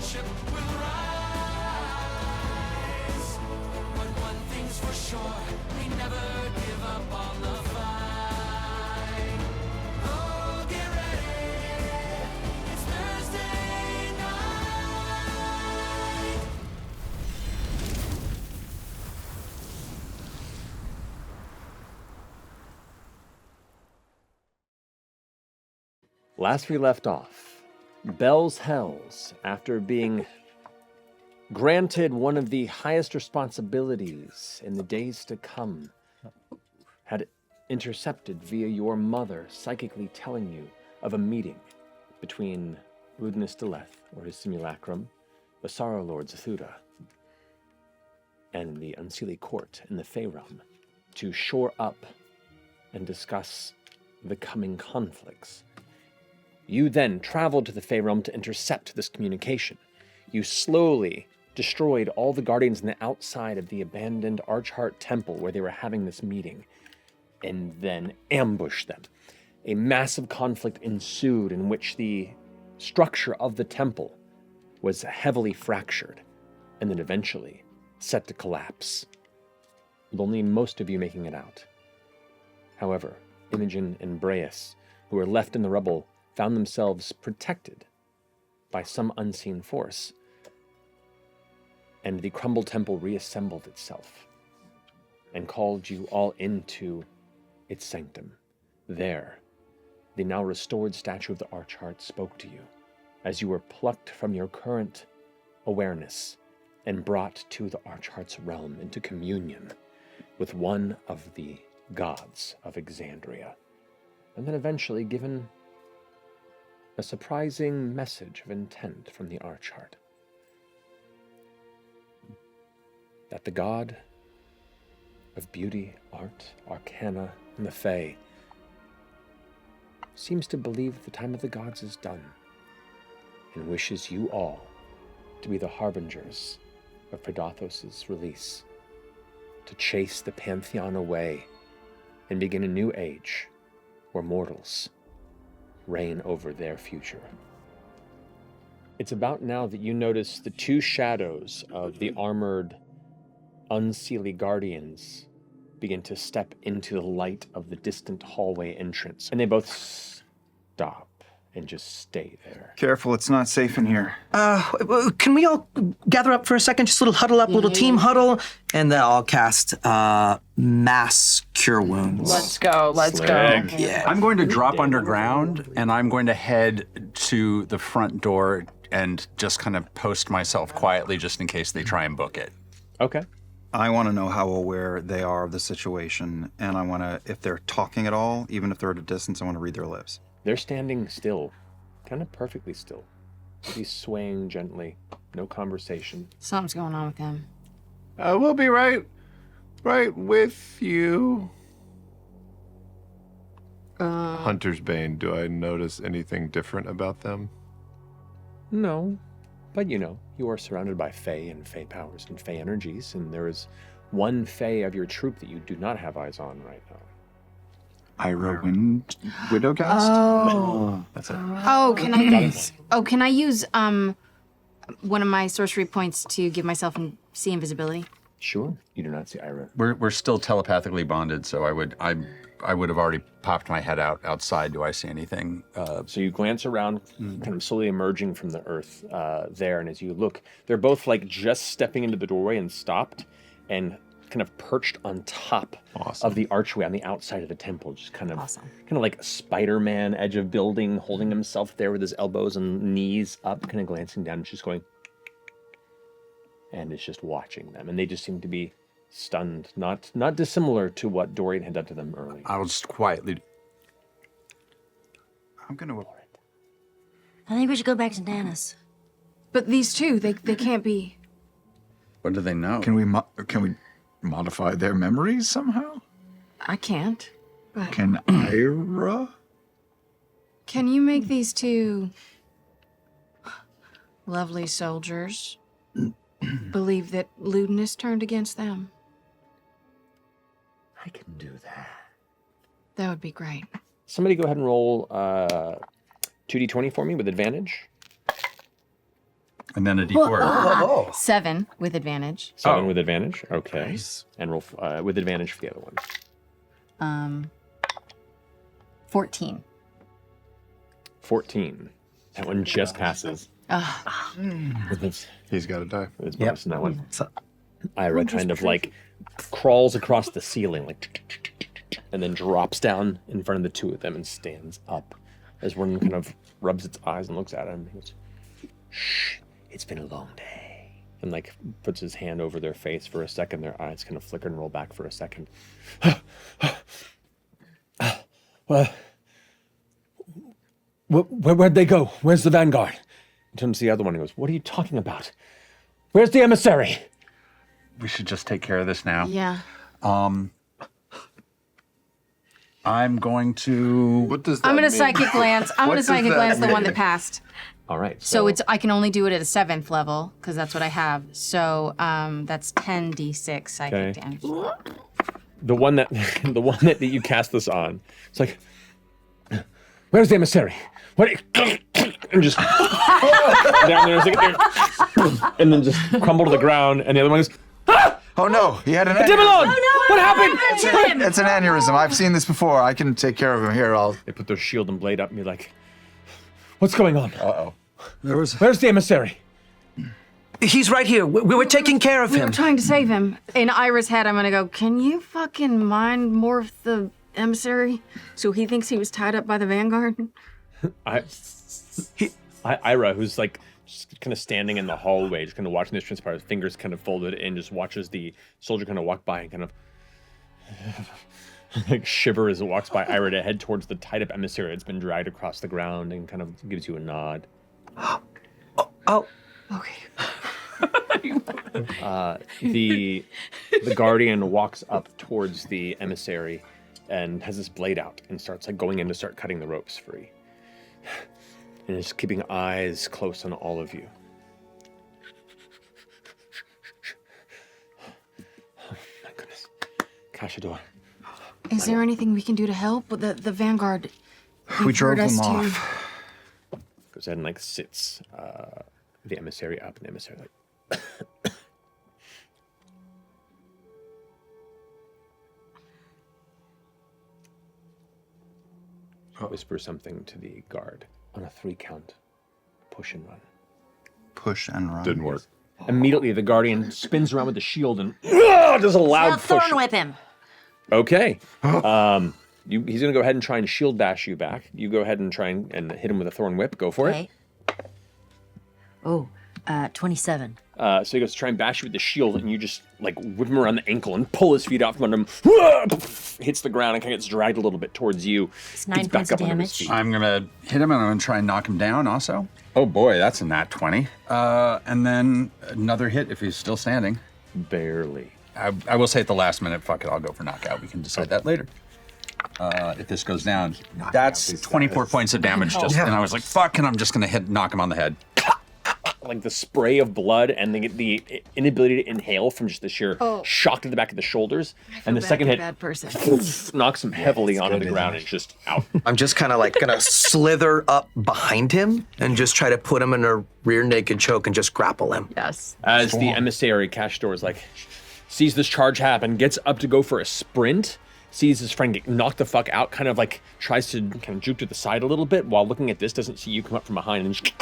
ship will rise. But one thing's for sure, we never give up on the fight. Oh, get ready, it's Thursday night. Last we left off, Bell's Hells, after being granted one of the highest responsibilities in the days to come, had intercepted via your mother psychically telling you of a meeting between Ludinus Deleth, or his simulacrum, the Sorrowlord Zathuda, and the Unseelie Court in the Fey Realm to shore up and discuss the coming conflicts. You then traveled to the Fey Realm to intercept this communication. You slowly destroyed all the guardians on the outside of the abandoned Archheart Temple where they were having this meeting, and then ambushed them. A massive conflict ensued in which the structure of the temple was heavily fractured, and then eventually set to collapse, with only most of you making it out. However, Imogen and Breas, who were left in the rubble, found themselves protected by some unseen force, and the crumbled temple reassembled itself and called you all into its sanctum. There, the now restored statue of the Archheart spoke to you as you were plucked from your current awareness and brought to the Archheart's realm into communion with one of the gods of Exandria, and then eventually given a surprising message of intent from the Archheart. That the god of beauty, art, arcana, and the Fae seems to believe the time of the gods is done, and wishes you all to be the harbingers of Predathos' release, to chase the Pantheon away and begin a new age where mortals reign over their future. It's about now that you notice the two shadows of the armored Unseelie guardians begin to step into the light of the distant hallway entrance, and they both stop and just stay there. Careful, it's not safe in here. Can we all gather up for a second? Just a little huddle up, little team huddle, and then I'll cast Mass Cure Wounds. Let's go. Yeah. I'm going to drop underground, and I'm going to head to the front door and just kind of post myself quietly just in case they try and book it. Okay. I want to know how aware they are of the situation, and I want to, if they're talking at all, even if they're at a distance, I want to read their lips. They're standing still, kind of perfectly still. He's swaying gently, no conversation. Something's going on with him. We'll be right with you. Hunter's Bane, do I notice anything different about them? No, but you are surrounded by Fae and Fae powers and Fae energies, and there is one Fae of your troop that you do not have eyes on right now. Widowcast? Oh. That's it. Oh, can I use one of my sorcery points to give myself see invisibility? Sure. You do not see Ira. We're still telepathically bonded, so I would have already popped my head outside. Do I see anything? So you glance around, kind of slowly emerging from the earth there, and as you look, they're both like just stepping into the doorway and stopped, and kind of perched on top of the archway on the outside of the temple, just kind of like Spider-Man edge of building, holding himself there with his elbows and knees up, kind of glancing down and just going, and it's just watching them, and they just seem to be stunned, not dissimilar to what Dorian had done to them earlier. I'll just quietly. I'm gonna. I think we should go back to Nana's. But these two, they can't be. What do they know? Can we modify their memories somehow? I can't. But Can Ira? can you make these two lovely soldiers believe that Ludinus turned against them? I can do that. That would be great. Somebody go ahead and roll 2d20 for me with advantage. And then a D4. 7 with advantage. 7 with advantage. Okay. Nice. And roll with advantage for the other one. 14. 14. That one just passes. He's got to die. With his bonus in that one. Ira kind of like crawls across the ceiling, like, and then drops down in front of the two of them and stands up as one kind of rubs its eyes and looks at him. He goes, "Shh, it's been a long day." And like puts his hand over their face for a second. Their eyes kind of flicker and roll back for a second. Well, where'd they go? Where's the vanguard? He turns to the other one and goes, "What are you talking about? Where's the emissary?" We should just take care of this now. Yeah. I'm going to... What does that I'm gonna mean? psychic glance. I'm gonna does psychic that glance the one mean? that passed. All right. So I can only do it at a 7th level because that's what I have. So that's 10d6 psychic Okay. damage. the one that you cast this on. It's like, "Where's the emissary? What?" And just down there, and then just crumble to the ground. And the other one goes, "Ah! Oh no, he had an Dimmelon! aneurysm. What happened?" It's an aneurysm. I've seen this before. I can take care of him. Here, I'll... They put their shield and blade up and be like, "What's going on? Uh-oh. Where's the emissary?" He's right here. We were taking care of We him. were trying to save him. In Ira's head, I'm gonna go, "Can you fucking mind morph the emissary so he thinks he was tied up by the vanguard?" Ira, who's like just kind of standing in the hallway, just kind of watching this transpire, his fingers kind of folded in, just watches the soldier kind of walk by and kind of like shiver as it walks by Ira to head towards the tied up emissary that's been dragged across the ground and kind of gives you a nod. Oh, Okay. The guardian walks up towards the emissary and has this blade out and starts like going in to start cutting the ropes free. And is keeping eyes close on all of you. Oh my goodness. Cashador. Is there anything we can do to help? The vanguard. We drove referred us them to- off. Goes ahead and like sits the emissary up, and the emissary like whispers something to the guard on a 3 count. Push and run. Push and run. Didn't work. Immediately, the guardian spins around with the shield and does a loud Now push. thorn whip him. Okay. He's gonna go ahead and try and shield bash you back. You go ahead and try and hit him with a thorn whip. Go for Okay. Oh, 27. it. So he goes to try and bash you with the shield, and you just like whip him around the ankle and pull his feet out from under him. Hits the ground and kind of gets dragged a little bit towards you. It's 9 Gets back points of up onto his damage. feet. I'm going to hit him and I'm going to try and knock him down also. Oh boy, that's a nat 20. And then another hit if he's still standing. Barely. I will say at the last minute, fuck it, I'll go for knockout. We can decide that later. If this goes down, that's 24 points of damage just, and I was like, fuck, and I'm just going to knock him on the head. Like the spray of blood and the inability to inhale from just the sheer shock to the back of the shoulders. And the second hit Bad person. knocks him heavily onto the ground and it's just out. I'm just kind of like gonna slither up behind him and just try to put him in a rear naked choke and just grapple him. Yes. As the emissary, Cashador, is like, sees this charge happen, gets up to go for a sprint, sees his friend get knocked the fuck out, kind of like tries to kind of juke to the side a little bit while looking at this, doesn't see you come up from behind and just,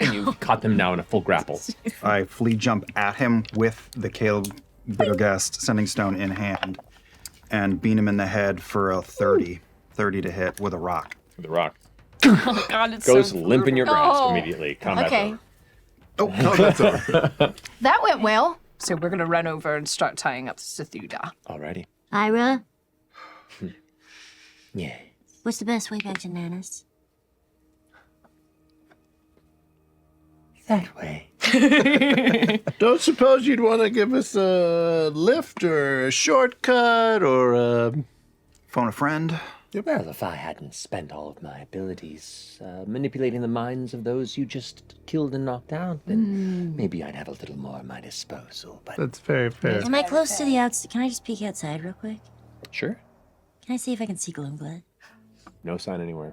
and you caught them now in a full grapple. I flea jump at him with the Caleb Widogast sending stone in hand and beat him in the head for a 30 to hit with a rock. The rock Oh God, it's goes so limp in your grasp Oh. immediately. Combat Okay. over. Oh, no, that's over. That went well. So we're gonna run over and start tying up Zathuda. Alrighty. Ira, Yeah. what's the best way back to Nana's? That way. Don't suppose you'd want to give us a lift or a shortcut or a... Phone a friend. Well, if I hadn't spent all of my abilities manipulating the minds of those you just killed and knocked out, then maybe I'd have a little more at my disposal. But That's very fair. Am I close to the outside? Can I just peek outside real quick? sure, Can I see if I can see Gloamglut? no sign anywhere.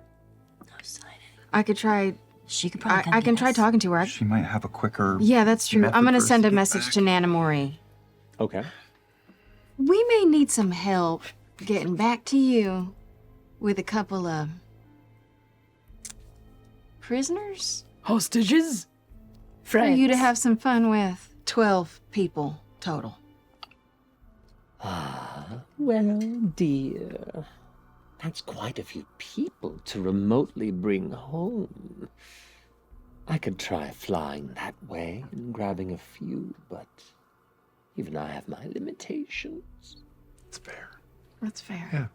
No sign. I could try She could probably. I can try talking to her. She might have a quicker. Yeah, that's true. method I'm gonna for us send to a get message back. to Nana Mori. Okay. We may need some help getting back to you with a couple of prisoners Hostages? for you to have some fun with. 12 people total. Well, dear, that's quite a few people to remotely bring home. I could try flying that way and grabbing a few, but even I have my limitations. It's fair. That's fair. Yeah.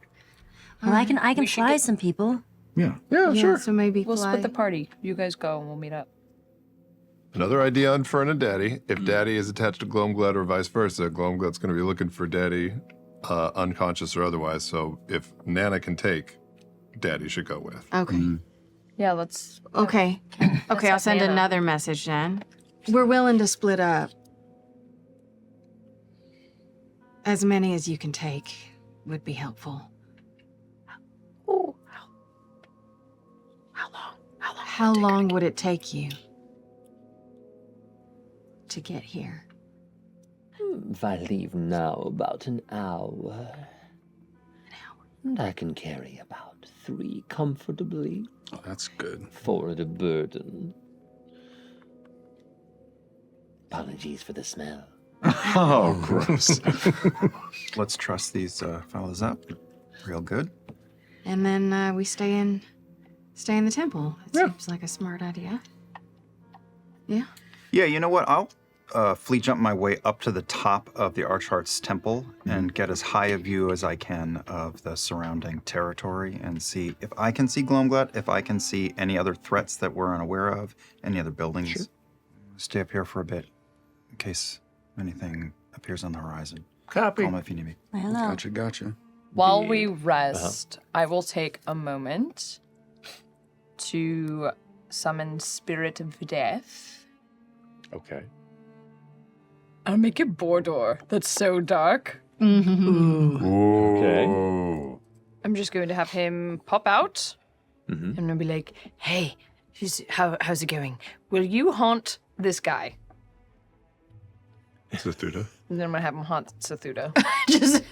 Well, I can fly some people. Yeah, Yeah, sure. so maybe We'll fly. split the party. You guys go and we'll meet up. Another idea on Fearne and Daddy. If Daddy is attached to Gloamglut or vice versa, Gloamglut's going to be looking for Daddy, unconscious or otherwise. So if Nana can take, Daddy should go with. Okay. Yeah, let's. Okay. Okay, I'll have send Nana. another message then. We're willing to split up. As many as you can take would be helpful. How long would it take you to get here? If I leave now, about an hour. And I can carry about 3 comfortably. Oh, that's good. 4 at a burden. Apologies for the smell. Oh, gross. Let's trust these fellas up. Real good. And then we stay in the temple. It seems like a smart idea. Yeah. Yeah, you know what? I'll flea jump my way up to the top of the Archheart's temple and get as high a view as I can of the surrounding territory and see if I can see Gloamglut, if I can see any other threats that we're unaware of, any other buildings. Sure. Stay up here for a bit in case anything appears on the horizon. Copy. Call me if you need me. Hello. Gotcha. While we rest, I will take a moment to summon Spirit of Death. Okay. I'll make it Bor'Dor. That's so dark. Okay. I'm just going to have him pop out. Mm-hmm. And I'll be like, hey, how's it going? Will you haunt this guy? Zathuda. And then I'm going to have him haunt Zathuda. Just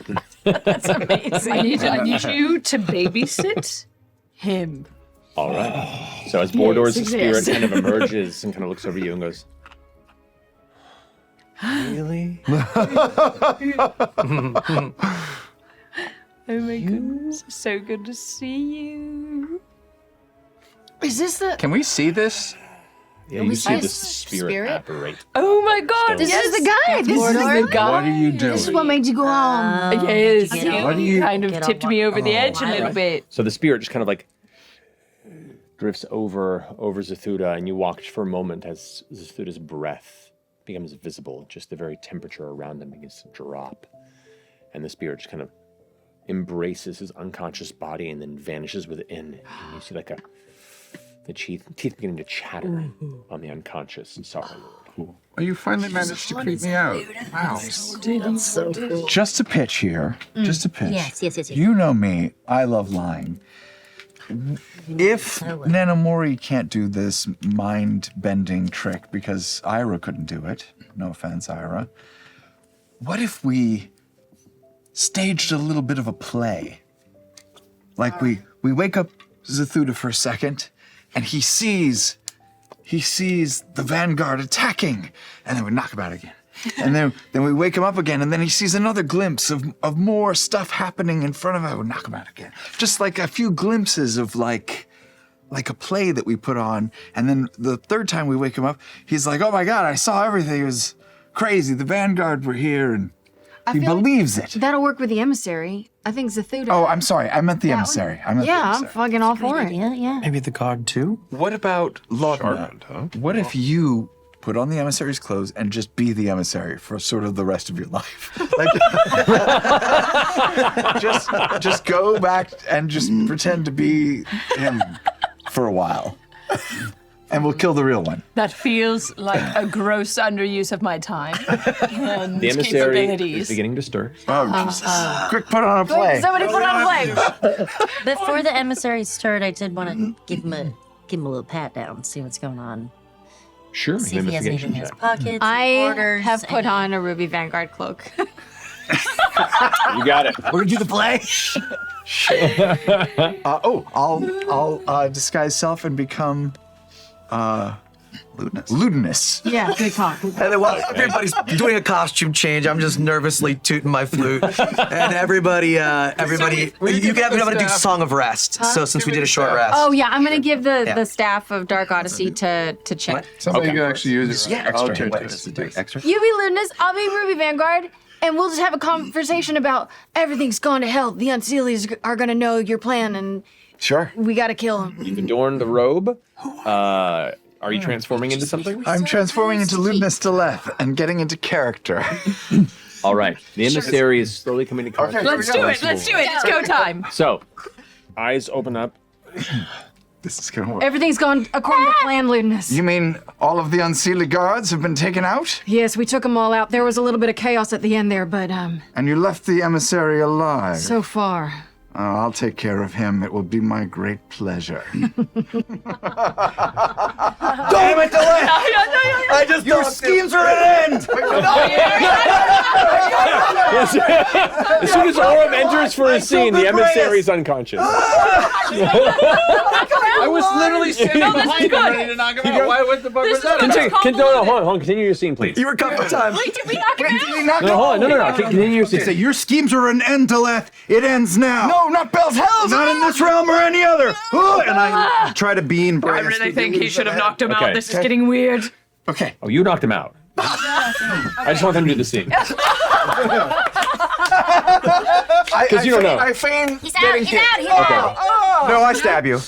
that's amazing. I need you to babysit him. All right. So as Bor'Dor's Yes, spirit yes. kind of emerges and kind of looks over you and goes, really? Oh my goodness. So good to see you. Is this the Can we see this? Yeah, you see see this the spirit spirit? apparate. Oh my god. This yes. is the guy. This is the guy. What are you doing? This is what made you go home. Yes, Get you on- What do you- kind of get on tipped one- me over the edge a I little like- bit. So the spirit just kind of like drifts over Zathuda, and you watch for a moment as Zathuda's breath becomes visible. Just the very temperature around him begins to drop, and the spirit just kind of embraces his unconscious body and then vanishes within. And you see like the teeth beginning to chatter on the unconscious Sorrowlord. Oh, you finally managed to creep me out. Wow. That's so cool. Just a pitch here. Just a pitch. Yes. You know me. I love lying. If Nana Mori can't do this mind-bending trick because Ira couldn't do it, no offense, Ira, what if we staged a little bit of a play? Like we wake up Zathuda for a second, and he sees the vanguard attacking, and then we knock him out again. And then we wake him up again, and then he sees another glimpse of more stuff happening in front of him. We knock him out again. Just like a few glimpses of like a play that we put on. And then the third time we wake him up, he's like, "Oh my God, I saw everything. It was crazy. The vanguard were here," and he feel like believes it. That'll work with the emissary. I think Zathuda. Oh, I'm sorry. I meant the emissary. I meant the yeah, I'm emissary. fucking all for it. Yeah. Maybe the guard too? What about Laudna? Sharpened, huh? What if you put on the emissary's clothes and just be the emissary for sort of the rest of your life? Like, just go back and just pretend to be him for a while. And we'll kill the real one. That feels like a gross underuse of my time and The emissary capabilities. is beginning to stir. Oh, Jesus. Quick, put on a play. Somebody put on a play. Before the emissary stirred, I did want to give him a give him a little pat down, see what's going on. Sure, See if he has anything in his pockets. I orders, have put on a Ruby Vanguard cloak. You got it. We're gonna do the play. I'll disguise self and become Ludinous. Yeah, good call. And then while everybody's doing a costume change, I'm just nervously tooting my flute. And everybody, you can have to do Song of Rest. So since we did a short rest. Oh yeah, I'm gonna give the staff of Dark Odyssey to Chet. Somebody can actually use it. Yeah, I'll extra. change it. Extra? You be Ludinous, I'll be Ruby Vanguard, and we'll just have a conversation about everything's gone to hell. The Unseelies are gonna know your plan, and Sure. we gotta kill them. You've adorned the robe. Are you transforming into something? I'm transforming into Ludinous Deleth and getting into character. All right. The emissary is slowly coming to contact. Let's do it. Let's do it. It's go time. So, eyes open up. This is gonna work. Everything's gone according to plan, Ludinous. You mean all of the unseelie guards have been taken out? Yes, we took them all out. There was a little bit of chaos at the end there, but And you left the emissary alive? so far. I'll take care of him. It will be my great pleasure. Damn it, Delay! I just Your schemes are at an end! As soon as Orem enters for a scene, the emissary is unconscious. I was literally standing behind him ready to knock him out. What the fuck was that? Continue. Hold on. Continue your scene, please. You were cut for time. Wait, did we knock him out? No, hold on. No. Continue your scene. Say, your schemes are an end, Deleth. It ends now. No, not Bell's Hells! Not in this realm or any other. And I try to be in I really think he should have knocked him Okay. out. This is getting weird. Okay. Oh, you knocked him out. I just want them to do the scene. Because you don't know. I feign He's out, he's out. No, I stab you.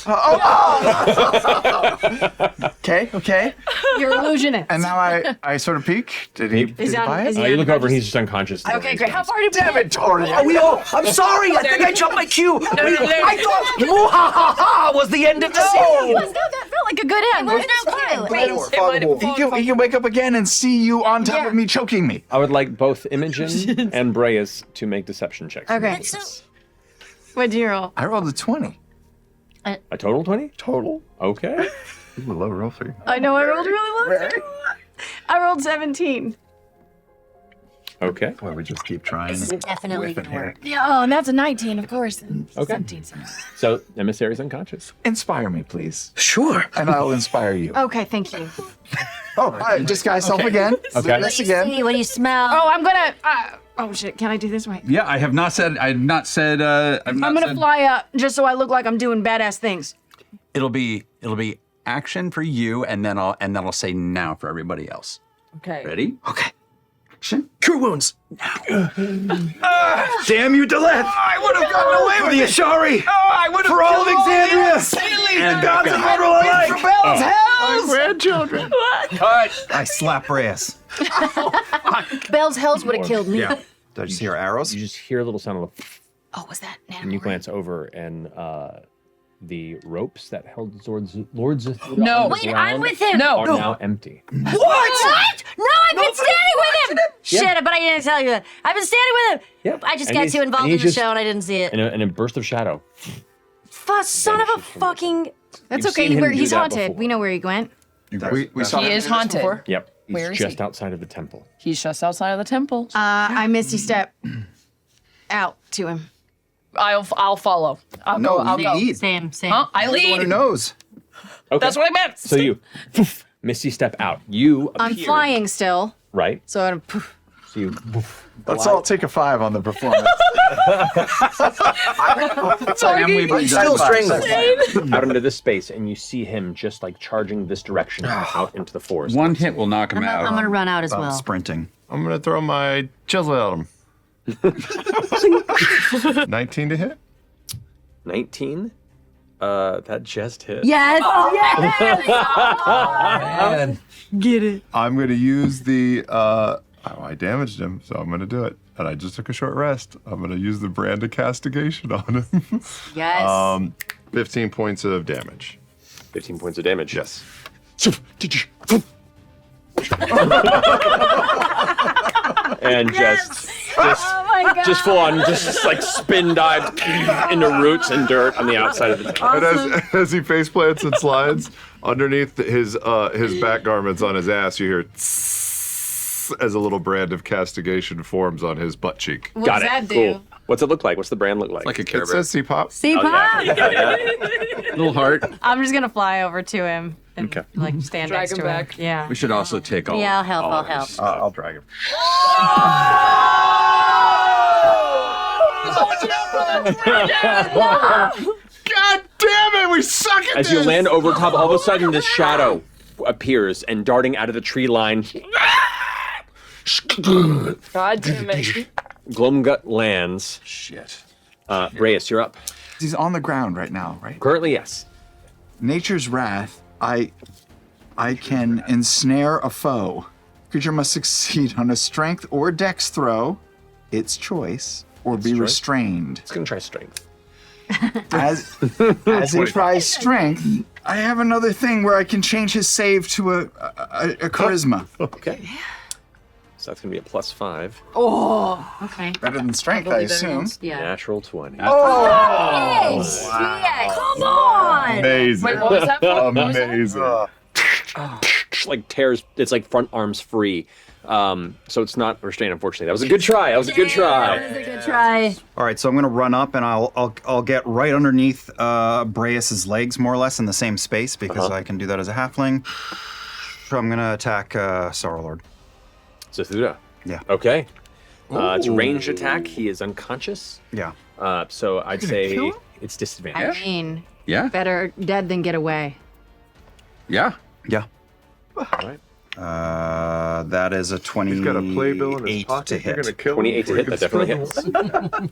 Okay. You're illusionist. And now I sort of peek. Did he buy it? You look over and he's just unconscious. Okay, great. How far did we Damn it, Tori. I'm sorry. I think I jumped my cue. I thought "Mwahaha" was the end of the scene. That felt like a good end. There's no clue. He can wake up again and see you on top of me choking me. I would like both Imogen and Breas to make deception checks. Okay. What'd you roll? I rolled a 20. A total 20? Total. Okay. Ooh, low roll for you. I know I rolled really low. I rolled 17. Okay. Boy, we just keep trying. This is definitely Whipping gonna work. Yeah, oh, and that's a 19, of course. Okay. 17. So, emissary's unconscious. Inspire me, please. Sure. And I'll inspire you. Okay, thank you. Oh, disguise self again. Okay. This What do you again. see? What do you smell? Oh, I'm gonna. Oh shit! Can I do this right? Yeah, I have not said. I'm gonna fly up just so I look like I'm doing badass things. It'll be action for you, and then I'll say now for everybody else. Okay. Ready? Okay. Action. Cure wounds. Damn you, Deleth! I would have gotten away For with the it. Ashari! I would have For all of Exandria! And gods and mortal alike! For Bell's Hells! Grandchildren. Cut. I slap Reyes. Bell's Hells would have killed me. Yeah. Did I just hear arrows? You just hear a little sound of Oh, was that? and you glance over and the ropes that held Lord Zathuda No. on the Wait, ground I'm with him. are now empty. What? No, I've been standing with him. Shit, but I didn't tell you that. I've been standing with him. Yep. I just And got he's- too involved and in he the just- show and I didn't see it. In a burst of shadow. Son of a vanishes from fucking. That's You've okay. seen him do He's that haunted. before. We know where he went. We saw He him is do this haunted. before? Yep. He's Where is just he? outside of the temple. He's just outside of the temple. I misty step out to him. I'll follow. I'll No, go. I'll you go. lead. Same. Huh? I You're the one who lead. knows. Okay. That's what I meant. So you, Misty step out. You appear. I'm flying still, Right. so I'm. Poof. So you. Let's all take a 5 on the performance. I'm still strangled. out into this space, and you see him just like charging this direction out into the forest. One hit will knock him out. I'm gonna run out as well. Sprinting. I'm going to throw my chisel at him. 19 to hit? 19. That just hit. Yes. I'm going to use the. I damaged him, so I'm going to do it. And I just took a short rest. I'm going to use the brand of castigation on him. Yes. 15 points of damage. 15 points of damage. and just Oh my god. just full on, just like spin dive into roots and dirt on the outside of the tent. And as he face plants and slides, underneath his back garments on his ass, you hear tss as a little brand of castigation forms on his butt cheek. What Got does it. that do? Cool. What's it look like? What's the brand look like? Like a It Care Bear. says C-pop. See, Pop? Little heart. I'm just gonna fly over to him and Okay. like stand Drag next him to back. him. Yeah. We should also take all. Yeah, I'll help. all I'll of help. his- I'll drag him. God damn it, we suck at As you land over top, all of a sudden this shadow appears and darting out of the tree line. God damn it. Gloamglut lands. Shit. Reyes, you're up. He's on the ground right now, right? Currently, yes. Nature's Wrath. I can ensnare a foe. Creature must succeed on a strength or dex throw, its choice, or be choice? restrained. It's gonna try strength. As he tries strength, I have another thing where I can change his save to a charisma. Okay. So that's gonna be a +5. Oh, okay. Better than strength, I assume. Yeah. Natural 20. Yes! Yeah, come on! Amazing. Wait, what was that for? Amazing. Like tears. It's like front arms free. So it's not restrained, unfortunately. That was a good try. That was a good try. That was a good try. All right, so I'm gonna run up and I'll get right underneath Breus's legs, more or less, in the same space because I can do that as a halfling. So I'm gonna attack Sorrowlord. Zathuda. Yeah. Okay. It's a ranged attack. He is unconscious. Yeah. So I'd say it's disadvantage. I mean, Yeah. better dead than get away. Yeah. Yeah. All right. That is a 28 He's got a playbill in his to pocket. You're hit. gonna kill him 28 to before hit. he That can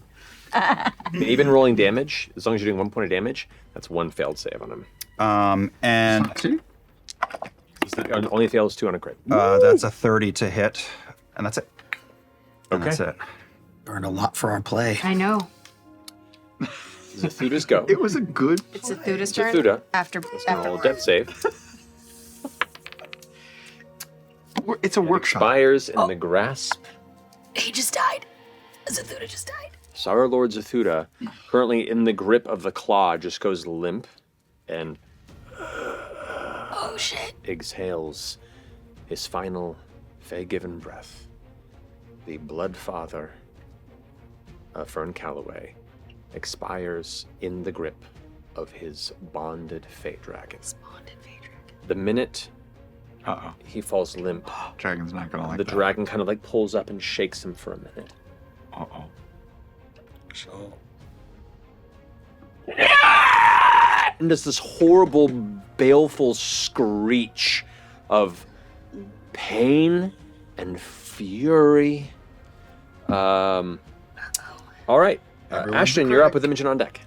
definitely hits. Even rolling damage, as long as you're doing 1 point of damage, that's 1 failed save on him. And Only fails 2 on a crit. that's a 30 to hit, and that's it. And Okay. that's it. Burned a lot for our play. I know. Zathuda's go. It was a good. It's Zathuda's turn. Zathuda. After Roll a death save. It's a workshop. Expires in the grasp. He just died. Zathuda just died. Sorrowlord Zathuda, currently in the grip of the claw, just goes limp and Oh shit. exhales his final Fey-given breath. The blood father of Fearne Calloway expires in the grip of his bonded Fey dragon. The minute Uh-oh. he falls limp, Dragon's not gonna like the that. dragon kind of like pulls up and shakes him for a minute. Uh-oh. So And there's this horrible, baleful screech of pain and fury. All right, Ashton, you're up with Imogen on deck.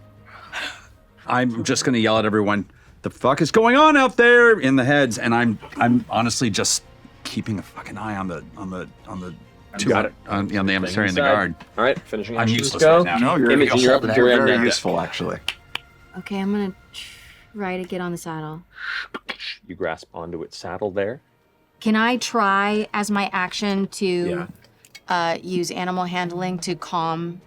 I'm just gonna yell at everyone. The fuck is going on out there in the heads? And I'm honestly just keeping a fucking eye on the two, got it. on the emissary and the Inside. guard. All right, finishing I'm Ashton's useless go. right now. No, you're Imogen, you're up with your end very on deck. useful, actually. Okay, I'm gonna try to get on the saddle. You grasp onto its saddle there. Can I try as my action to use animal handling to calm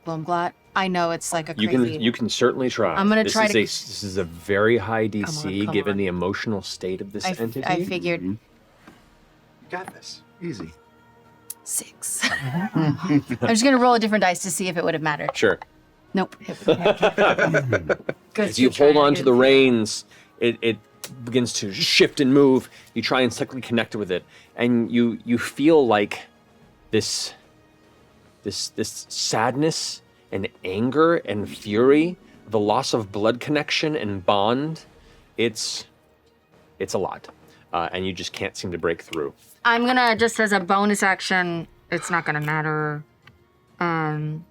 Gloamglut? I know it's like a crazy. You can certainly try. I'm gonna this try is to- this is a very high DC come given on. the emotional state of this entity. I figured You got this. Easy. 6. I'm just gonna roll a different dice to see if it would have mattered. Sure. Nope. As you hold on to the reins, it begins to shift and move. You try and cyclically connect with it, and you feel like this sadness and anger and fury, the loss of blood connection and bond. It's a lot, and you just can't seem to break through. I'm gonna just as a bonus action. It's not gonna matter. I'm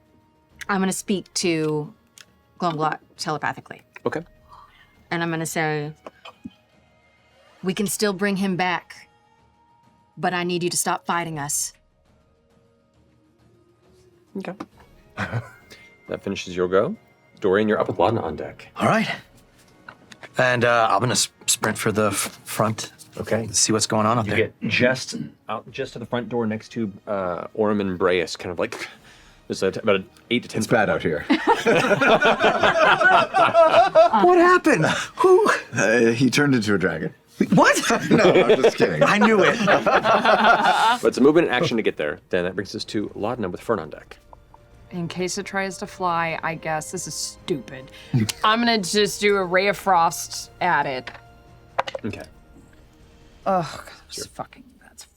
gonna speak to Gloamglut telepathically. Okay. And I'm gonna say, we can still bring him back, but I need you to stop fighting us. Okay. That finishes your go. Dorian, you're up with Lana on deck. all right. And I'm gonna sprint for the front Okay. Let's see what's going on up You there. get just to the front door next to Orm and Breas, kind of like there's about an 8 to 10. It's bad out here. What happened? Who? He turned into a dragon. What? No, I'm just kidding. I knew it. But it's a movement and action to get there. Then that brings us to Laudna with Fearne on deck. In case it tries to fly, I guess this is stupid. I'm gonna just do a ray of frost at it. Okay. Oh, that's fucking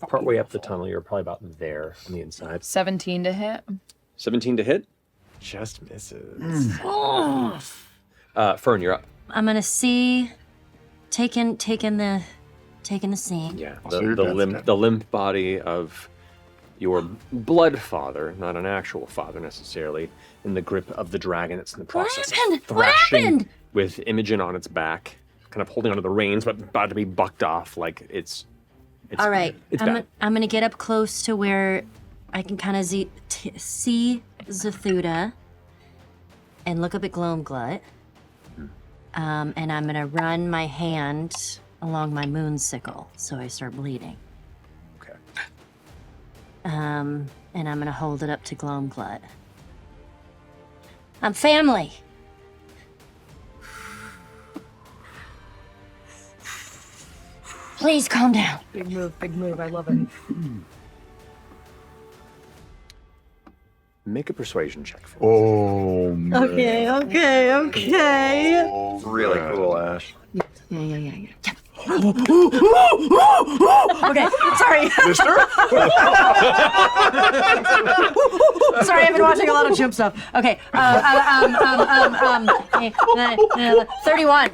Partway up the tunnel, you're probably about there on the inside. 17 to hit. 17 to hit. Just misses. Fearne, you're up. I'm gonna see, taking the scene. Yeah. So your dad's dead. The limp body of your blood father, not an actual father necessarily, in the grip of the dragon that's in the process happened? of What thrashing happened? with Imogen on its back, kind of holding onto the reins, but about to be bucked off. Like it's All right, It's I'm bad. gonna get up close to where I can kind of see Zathuda and look up at Gloamglut. And I'm gonna run my hand along my moon sickle so I start bleeding. Okay. And I'm gonna hold it up to Gloamglut. I'm family. Please calm down. Big move. I love it. Make a persuasion check for me. Oh, man. Okay. Really cool, Ash. Yeah. Okay, sorry. Sorry, I've been watching a lot of jump stuff. Okay, 31.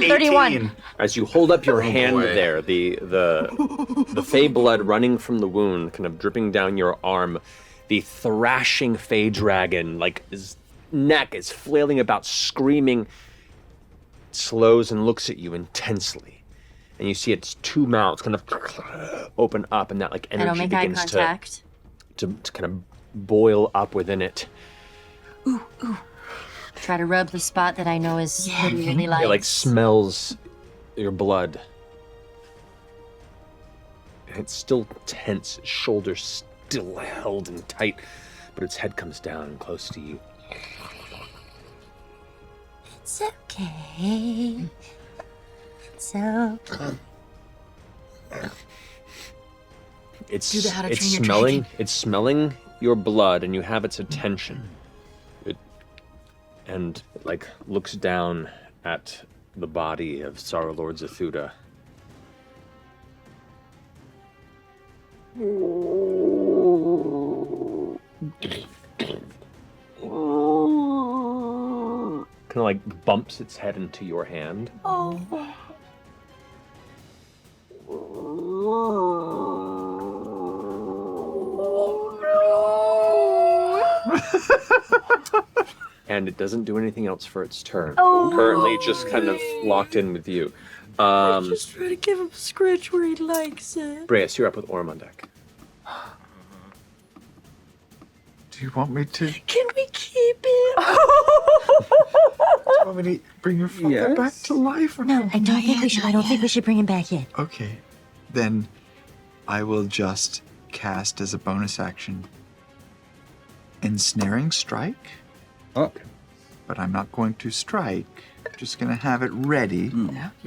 31. As you hold up your Oh, hand boy. there, the fey blood running from the wound, kind of dripping down your arm, the thrashing fey dragon, like his neck is flailing about, screaming, slows and looks at you intensely, and you see its two mouths kind of open up, and that like I don't energy make eye begins contact. to kind of boil up within it. Try to rub the spot that I know is really light. It like smells your blood. And it's still tense, its shoulders still held and tight, but its head comes down close to you. It's okay. It's okay. It's Do the How to it's Train Your smelling Dragon. it's smelling your blood, and you have its attention. And it like looks down at the body of Sorrowlord Zathuda. Kind of like bumps its head into your hand. And it doesn't do anything else for its turn. Currently just kind of locked in with you. Just try to give him a scratch where he likes it. Breas, you're up with Orm on deck. Do you want me to? Can we keep it? Do you want me to bring your father back to life? Or No, I don't think we should. I don't think we should bring him back yet. Okay, then I will just cast as a bonus action Ensnaring Strike. Oh. But I'm not going to strike. I'm just going to have it ready.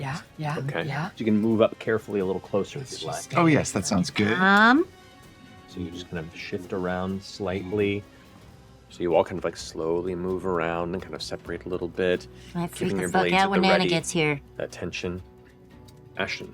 Yeah. Okay. Yeah. So you can move up carefully a little closer if you'd like. Oh, yes, that sounds good. So you just kind of shift around slightly. So you all kind of like slowly move around and kind of separate a little bit. I freak Keeping the your fuck blades out at when the Nana ready. gets here. That tension. Ashton.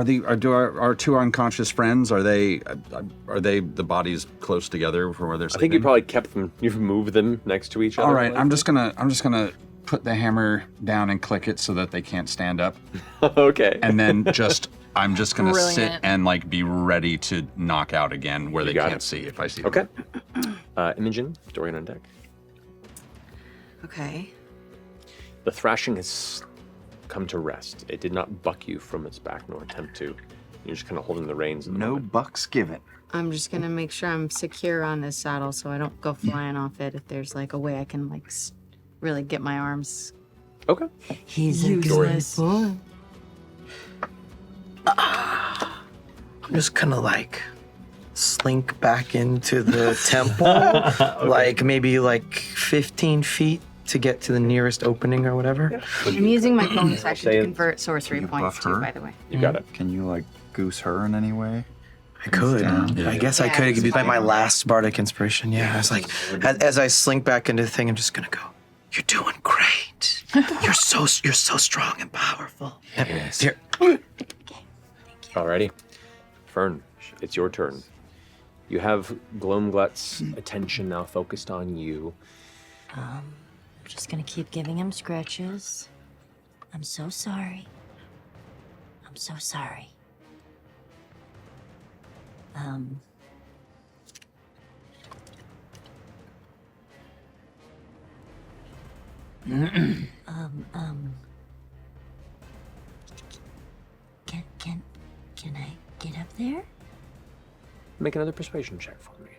Do our two unconscious friends, are they the bodies close together from where they're I sleeping? think you probably kept them, you've moved them next to each other. All right, I'm just gonna put the hammer down and click it so that they can't stand up, Okay. and then I'm just gonna sit Brilliant. and like be ready to knock out again where they got can't it. see if I see. Okay. Imogen, Dorian on deck. Okay. The thrashing has come to rest. It did not buck you from its back nor attempt to. You're just kind of holding the reins. In the No moment. bucks given. I'm just gonna make sure I'm secure on this saddle so I don't go flying off it. If there's like a way I can like really get my arms Okay. He's a good boy. I'm just gonna like slink back into the temple, like maybe like 15 feet to get to the nearest opening or whatever. I'm using my bonus action to say- convert sorcery Can you points buff too, her? by the way. You got it. Can you like goose her in any way? I could. down. I guess I Yeah, could. It could be it's like my fine. last bardic inspiration. Yeah, I was like, as I slink back into the thing, I'm just gonna go. You're doing great. You're so strong and powerful. Yes. Here. Alrighty. Fearne, it's your turn. You have Gloamglut's attention now focused on you. I'm just gonna keep giving him scratches. I'm so sorry. I'm so sorry. Can I get up there? Make another persuasion check for me.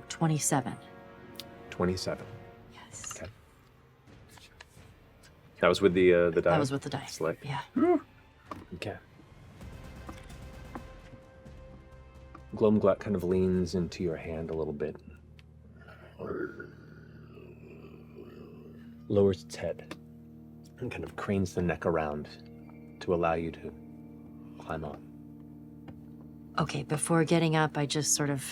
27. 27. Yes. Okay. That was with the die? That was with the dice. Select. Yeah. Okay. Gloamglut kind of leans into your hand a little bit. Lowers its head and kind of cranes the neck around to allow you to climb on. Okay, before getting up, I just sort of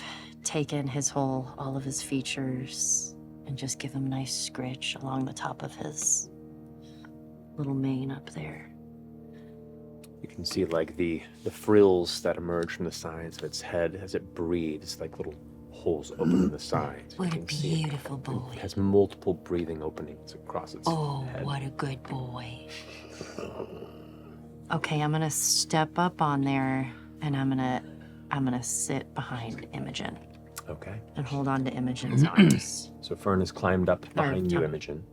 take in all of his features and just give him a nice scritch along the top of his little mane up there. You can see like the frills that emerge from the sides of its head as it breathes, like little holes open in the sides. What You a can see beautiful boy. it has multiple breathing openings across its Oh, head. what a good boy. Okay, I'm gonna step up on there and I'm gonna sit behind Imogen Okay. and hold on to Imogen's arms. So Fearne has climbed up behind you, tummy. Imogen.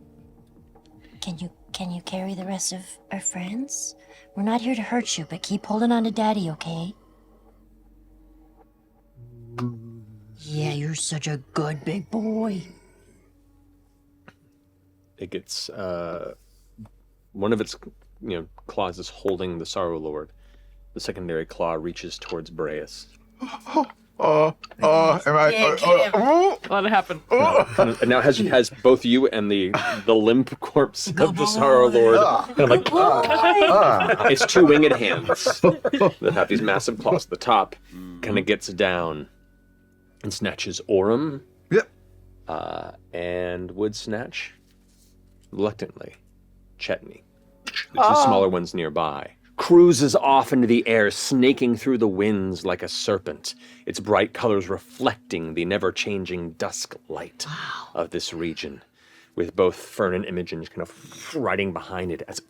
Can you carry the rest of our friends? We're not here to hurt you, but keep holding on to Daddy, okay? Yeah, you're such a good big boy. It gets one of its claws is holding the Sorrowlord. The secondary claw reaches towards Boreas. Am I? Let it happen. And now has both you and the limp corpse of the Sorrowlord kind of like its two winged hands that have these massive claws at the top kind of gets down and snatches Orem Yep. and would snatch reluctantly Chetney, the two smaller ones nearby. Cruises off into the air, snaking through the winds like a serpent, its bright colors reflecting the never-changing dusk light of this region, with both Fearne and Imogen kind of riding behind it as it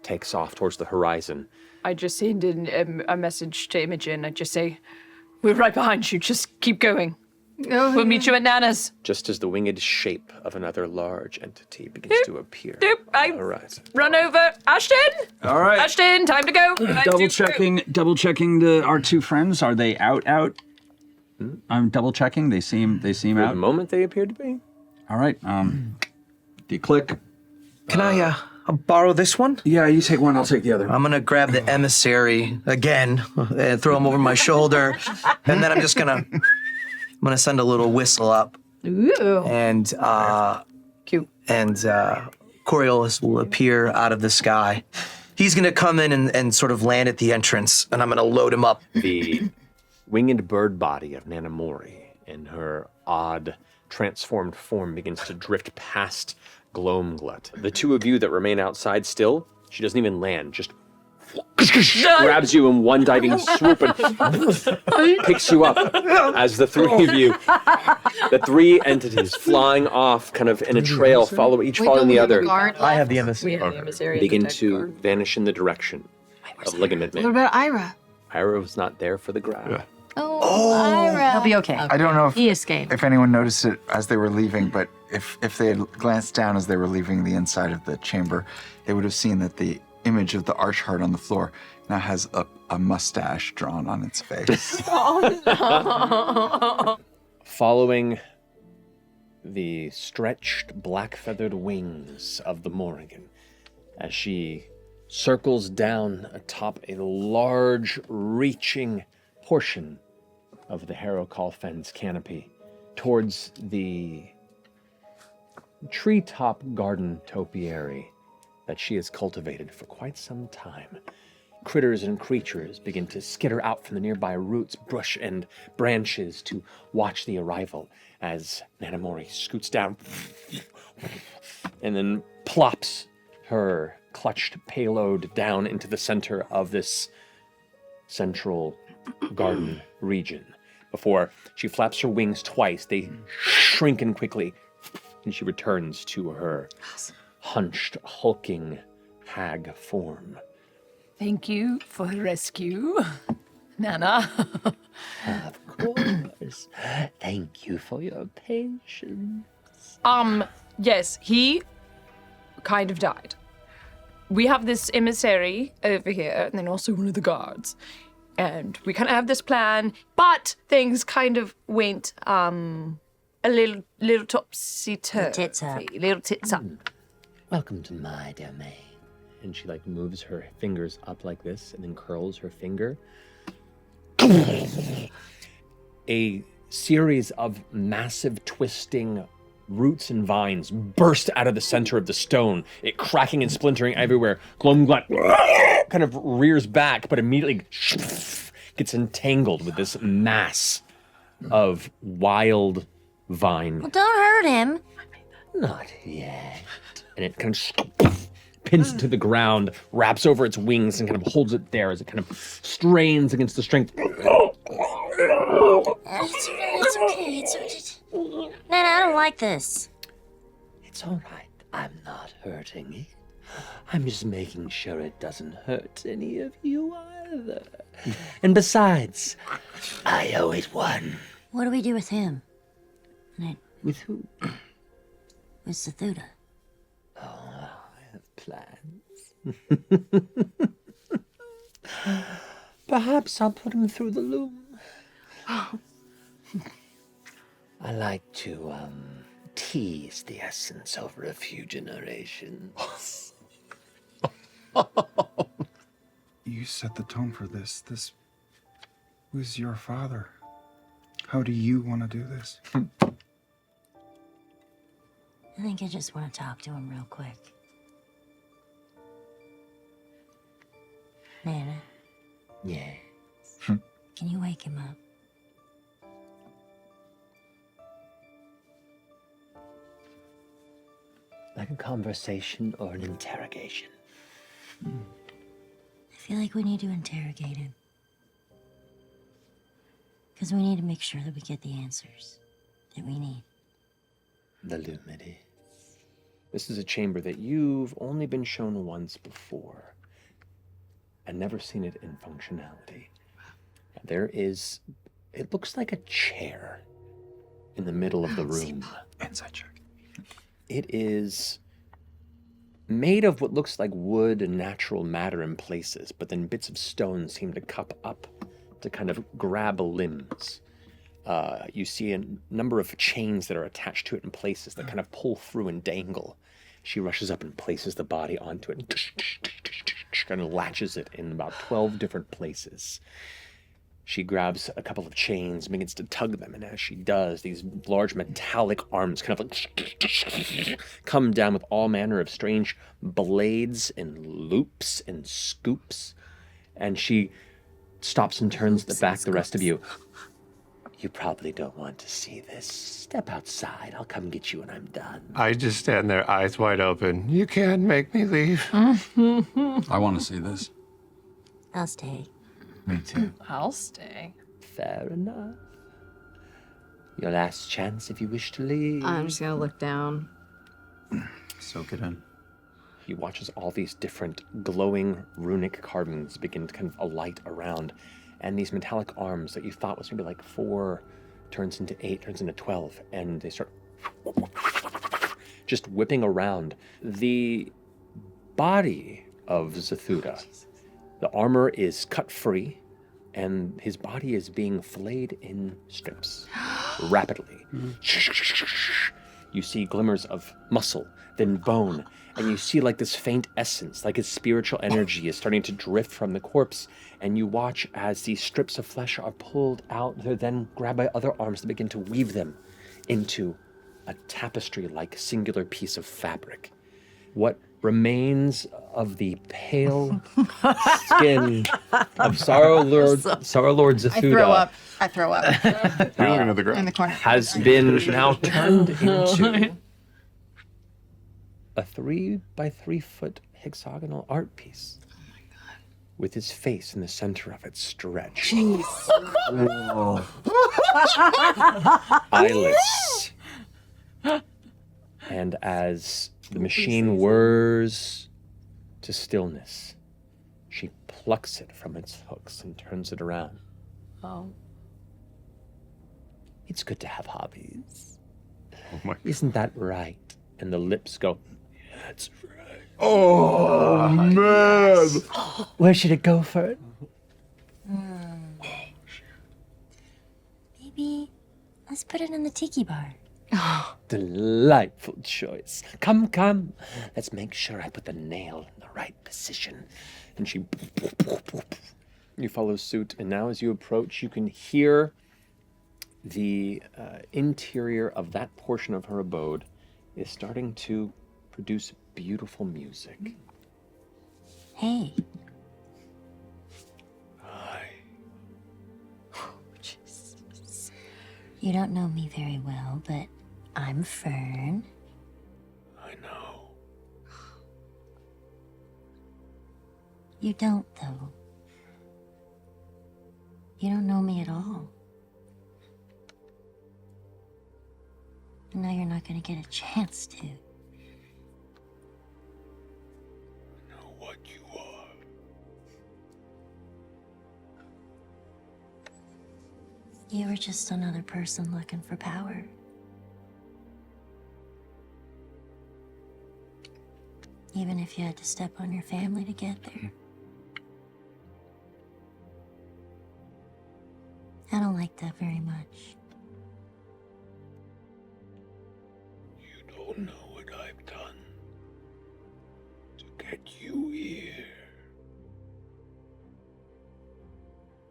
takes off towards the horizon. I just send in a message to Imogen. I just say, we're right behind you. Just keep going. We'll meet you at Nana's. Just as the winged shape of another large entity begins to appear I on the horizon. run over. Ashton! All right. Ashton, time to go. Double checking our two friends. Are they out? I'm double checking. They seem For the out. moment they appear to be. All right. Do you click? Can I borrow this one? Yeah, you take one. I'll take the other. I'm gonna grab the emissary again and throw him over my shoulder, and then I'm gonna send a little whistle up, Ooh. and Cute. and Coriolis will appear out of the sky. He's gonna come in and sort of land at the entrance, and I'm gonna load him up. The winged bird body of Nana Mori in her odd transformed form begins to drift past Gloamglut. The two of you that remain outside still, she doesn't even land, just grabs you in one diving swoop and picks you up as the three of you, the three entities flying off kind of in a trail, each following the other, I have the emissary. We have the emissary. begin to vanish in the direction of Ligament What Man. about Ira? Ira was not there for the grab. Oh, Ira. He'll be okay. I don't know He escaped. if anyone noticed it as they were leaving, but if they had glanced down as they were leaving the inside of the chamber, they would have seen that the image of the Archheart on the floor now has a mustache drawn on its face. Following the stretched black-feathered wings of the Morrigan as she circles down atop a large, reaching portion of the Harrow Calfen's canopy towards the treetop garden topiary that she has cultivated for quite some time. Critters and creatures begin to skitter out from the nearby roots, bush, and branches to watch the arrival as Nanamori scoots down and then plops her clutched payload down into the center of this central garden region. Before she flaps her wings twice, they shrink in quickly, and she returns to her hunched, hulking hag form. Thank you for the rescue, Nana. Of course. Thank you for your patience. Yes, he kind of died. We have this emissary over here, and then also one of the guards. And we kind of have this plan, but things kind of went a little topsy-turvy. Tits up. Little tits up. Welcome to my domain. And she moves her fingers up like this and then curls her finger. A series of massive twisting roots and vines burst out of the center of the stone, it cracking and splintering everywhere. Gloamglut kind of rears back, but immediately gets entangled with this mass of wild vine. Well, don't hurt him. Not yet. And it kind of pins it to the ground, wraps over its wings, and kind of holds it there as it kind of strains against the strength. It's okay. Nana, I don't like this. It's all right. I'm not hurting it. I'm just making sure it doesn't hurt any of you either. And besides, I owe it one. What do we do with him? With who? With Zathuda. Oh, I have plans. Perhaps I'll put him through the loom. I like to tease the essence over a few generations. You set the tone for this. Who's your father? How do you want to do this? I think I just want to talk to him real quick. Nana, Yeah. can you wake him up? Like a conversation or an interrogation? I feel like we need to interrogate him. Because we need to make sure that we get the answers that we need. The loom it is. This is a chamber that you've only been shown once before and never seen it in functionality. There is, it looks like a chair in the middle of the room. Inside check. It is made of what looks like wood and natural matter in places, but then bits of stone seem to cup up to kind of grab limbs. You see a number of chains that are attached to it in places that kind of pull through and dangle. She rushes up and places the body onto it and kind of latches it in about 12 different places. She grabs a couple of chains and begins to tug them, and as she does, these large metallic arms kind of like come down with all manner of strange blades and loops and scoops, and she stops and turns back the rest of you. You probably don't want to see this. Step outside. I'll come get you when I'm done. I just stand there, eyes wide open. You can't make me leave. I want to see this. I'll stay. Me too. I'll stay. Fair enough. Your last chance if you wish to leave. I'm just gonna look down. Soak it in. He watches all these different glowing runic carvings begin to kind of alight around, and these metallic arms that you thought was maybe like 4 turns into 8, turns into 12, and they start just whipping around. The body of Zathuda, the armor is cut free, and his body is being filleted in strips rapidly. You see glimmers of muscle, then bone, and you see like this faint essence, like its spiritual energy is starting to drift from the corpse, and you watch as these strips of flesh are pulled out. They're then grabbed by other arms to begin to weave them into a tapestry-like singular piece of fabric. What remains of the pale skin of Sorrowlord Zathuda I throw up You're looking at the ground. in the corner. has been now turned into a 3 by 3 foot hexagonal art piece. Oh my god! With his face in the center of it stretched. Eyeless. And as the machine whirs to stillness, she plucks it from its hooks and turns it around. Oh. It's good to have hobbies. Oh my. Isn't that right? And the lips go, that's right. Oh, man. Where should it go for it? Maybe let's put it in the tiki bar. Delightful choice. Come, come. Let's make sure I put the nail in the right position. And she... You follow suit, and now as you approach, you can hear the interior of that portion of her abode is starting to produce beautiful music. Hey. Hi. You don't know me very well, but I'm Fearne. I know. You don't, though. You don't know me at all. And now you're not gonna get a chance to. I know what you are. You were just another person looking for power. Even if you had to step on your family to get there. I don't like that very much. You don't know what I've done to get you here.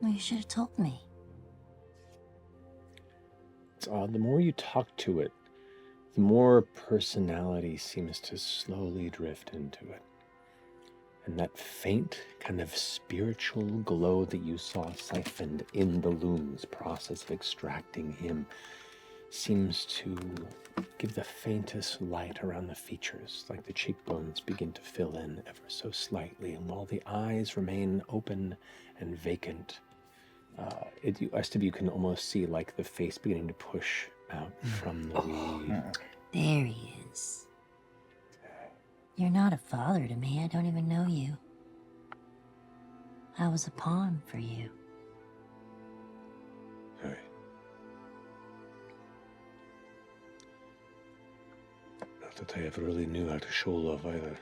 Well, you should have told me. It's odd. The more you talk to it, the more personality seems to slowly drift into it. And that faint kind of spiritual glow that you saw siphoned in the loom's process of extracting him seems to give the faintest light around the features, like the cheekbones begin to fill in ever so slightly. And while the eyes remain open and vacant, the rest of you can almost see like the face beginning to push out from the weave. There he is. You're not a father to me. I don't even know you. I was a pawn for you. Hey. Not that I ever really knew how to show love either.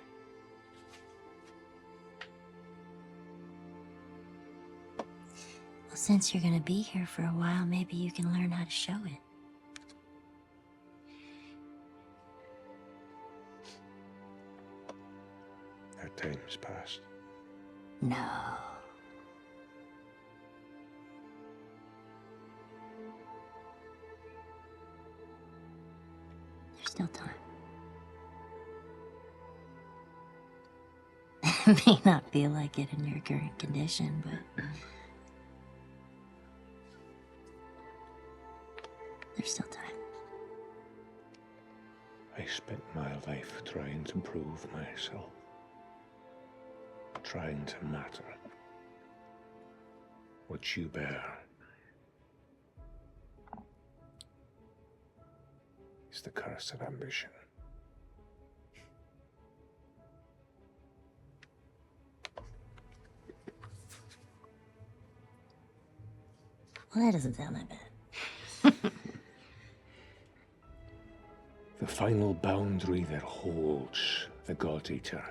Well, since you're gonna be here for a while, maybe you can learn how to show it. That time's past. No. There's still time. It may not feel like it in your current condition, but there's still time. I spent my life trying to prove myself. Trying to matter. What you bear is the curse of ambition. Well, that doesn't sound that bad. The final boundary that holds the God Eater.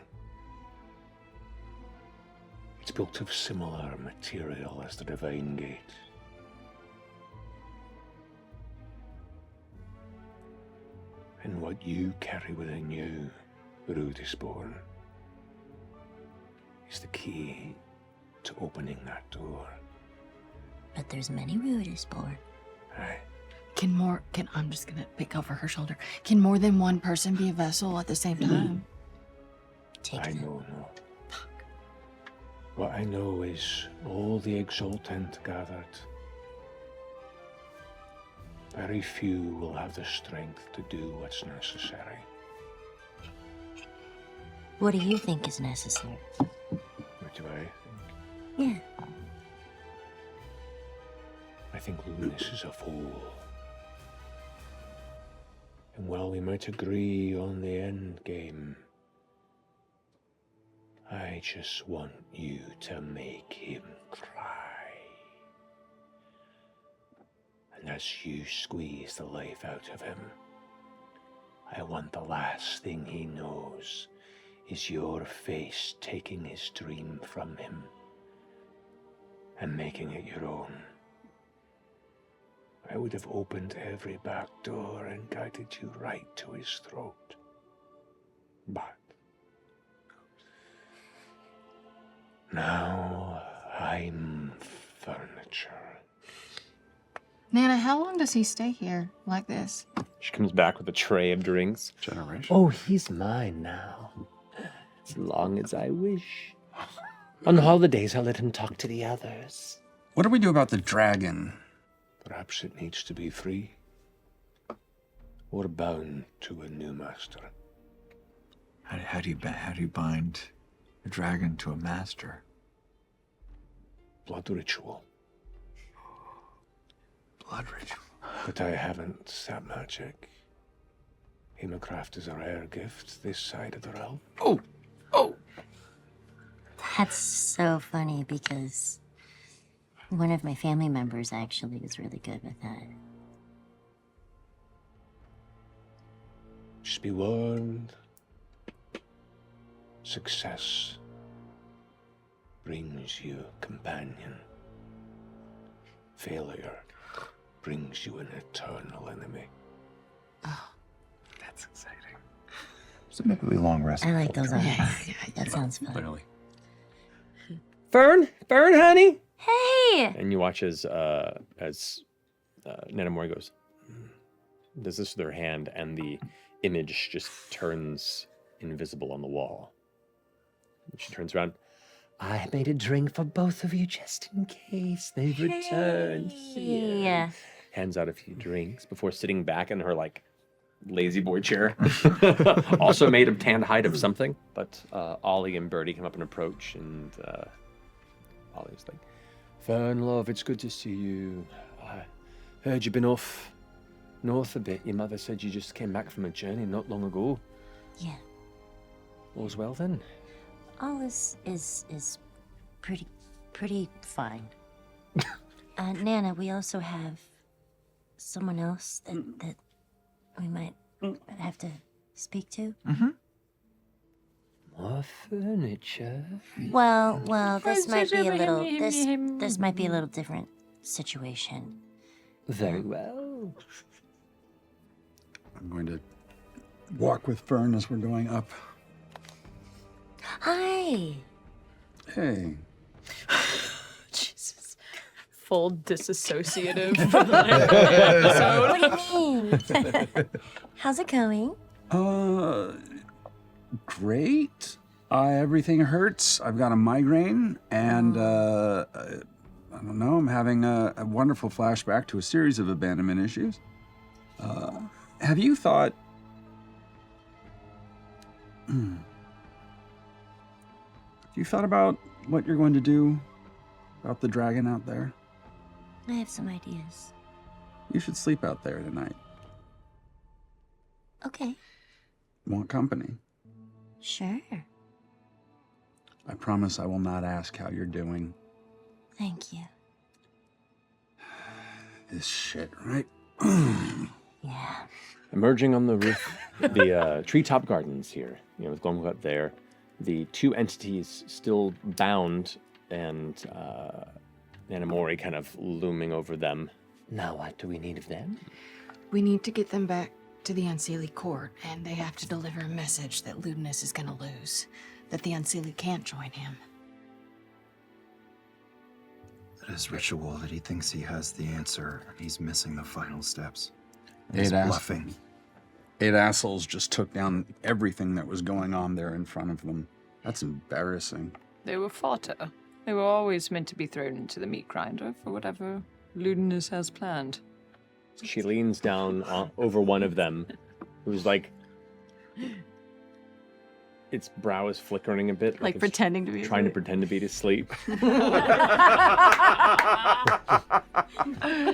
It's built of similar material as the Divine Gate. And what you carry within you, Rudisborn, is the key to opening that door. But there's many Rudisborn. Aye. I'm just gonna pick over her shoulder. Can more than one person be a vessel at the same time? I know, no. What I know is all the exultant gathered. Very few will have the strength to do what's necessary. What do you think is necessary? What do I think? Yeah. I think Lunas is a fool. And while we might agree on the end game, I just want you to make him cry. And as you squeeze the life out of him, I want the last thing he knows is your face taking his dream from him and making it your own. I would have opened every back door and guided you right to his throat. But now I'm furniture. Nana, how long does he stay here like this? She comes back with a tray of drinks. Generation. Oh, he's mine now. As long as I wish. On holidays, I'll let him talk to the others. What do we do about the dragon? Perhaps it needs to be free. Or bound to a new master. How do you bind a dragon to a master? Blood ritual. Blood ritual. But I haven't that magic. Hemocraft is a rare gift this side of the realm. Oh! That's so funny because one of my family members actually is really good with that. Just be warned. Success brings you a companion. Failure brings you an eternal enemy. That's exciting. So maybe we long rest. I like those odds. That sounds fun. Literally. Fern, honey. Hey! And you watch as Nanamori goes, does this with her hand, and the image just turns invisible on the wall. And she turns around. I made a drink for both of you just in case they've returned. Yeah. Hands out a few drinks before sitting back in her lazy boy chair. Also made of tanned hide of something. But Ollie and Birdie come up and approach, and Ollie's like, Fearne, love, it's good to see you. I heard you've been off north a bit. Your mother said you just came back from a journey not long ago. Yeah. All's well then? All is pretty fine. Nana, we also have someone else that we might have to speak to. Mm-hmm. More furniture. Well, this might be a little this might be a little different situation. Very well. I'm going to walk with Fearne as we're going up. Hi. Hey. Jesus. Full disassociative. What do you mean? How's it going? Great. Everything hurts. I've got a migraine, and I don't know. I'm having a wonderful flashback to a series of abandonment issues. Have you thought? Have you thought about what you're going to do about the dragon out there? I have some ideas. You should sleep out there tonight. Okay. Want company? Sure. I promise I will not ask how you're doing. Thank you. This shit, right? Yeah. Emerging on the roof, the treetop gardens here, with Gloamglut there, the two entities still bound and Nanamori kind of looming over them. Now what do we need of them? We need to get them back to the Unseelie court, and they have to deliver a message that Ludinus is gonna lose, that the Unseelie can't join him. It is ritual that he thinks he has the answer, and he's missing the final steps. Eight He's ass- bluffing. 8 assholes just took down everything that was going on there in front of them. That's embarrassing. They were fodder. They were always meant to be thrown into the meat grinder for whatever Ludinus has planned. She leans down over one of them, who's like, its brow is flickering a bit, Like it's pretending to be trying to asleep. pretend to be asleep.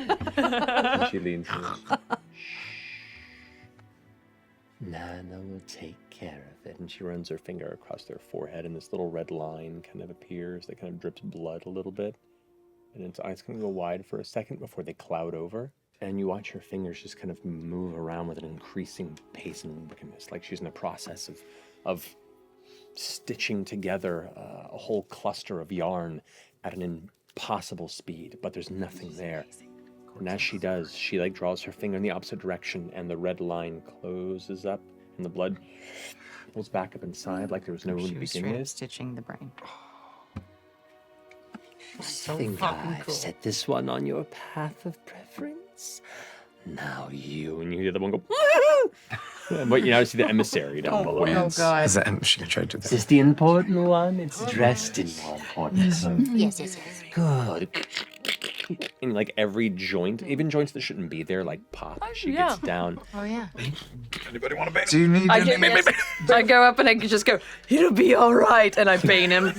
And she leans. Nana will take care of it, and she runs her finger across their forehead, and this little red line kind of appears that kind of drips blood a little bit, and its eyes kind of go wide for a second before they cloud over. And you watch her fingers just kind of move around with an increasing pace and wickedness, like she's in the process of stitching together a whole cluster of yarn at an impossible speed, but there's nothing there. And as she does, she like draws her finger in the opposite direction, and the red line closes up, and the blood pulls back up inside like there was no room to begin with. Stitching the brain. I think I've set this one on your path of preference. Now you, and you hear the one go, but you now see the emissary down below. Oh God! Is that she tried to do Is that? this the important one? It's dressed in more important clothes. Yes. Good. And like every joint, even joints that shouldn't be there, like pop. She yeah. gets down. Oh, yeah. Anybody want to bang? Do you need? I go up and I just go, it'll be all right, and I bane him.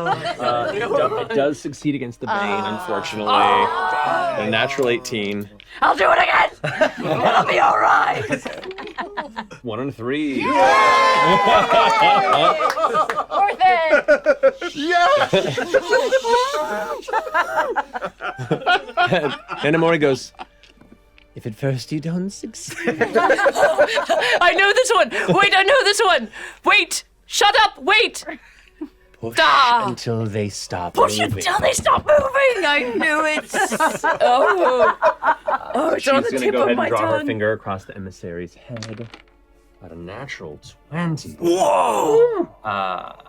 It does succeed against the Bane, unfortunately. A natural 18. I'll do it again. It'll be all right. 1 and 3. Worth it! And Amori goes, If at first you don't succeed. I know this one. Wait, I know this one. Wait. Shut up. Wait. Push Ah! until they stop Push moving. until they stop moving. I knew it. Oh, it's she's on the going to tip go of ahead and my draw her tongue. finger across the emissary's head. At a natural 20. Whoa!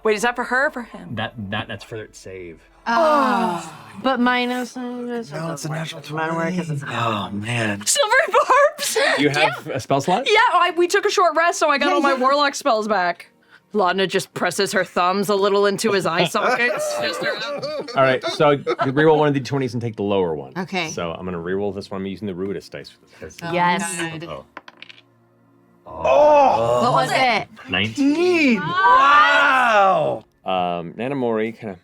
Wait, is that for her or for him? That's for its save. But minus. No, it's a natural 20. Oh man! Silvery barbs. You have a spell slot? Yeah, we took a short rest, so I got all my warlock spells back. Laudna just presses her thumbs a little into his eye sockets. All right, so you reroll one of the 20s and take the lower one. Okay. So I'm going to reroll this one. I'm using the Ruidus dice for this. Yes. What was it? 19. Wow! Nanamori kind of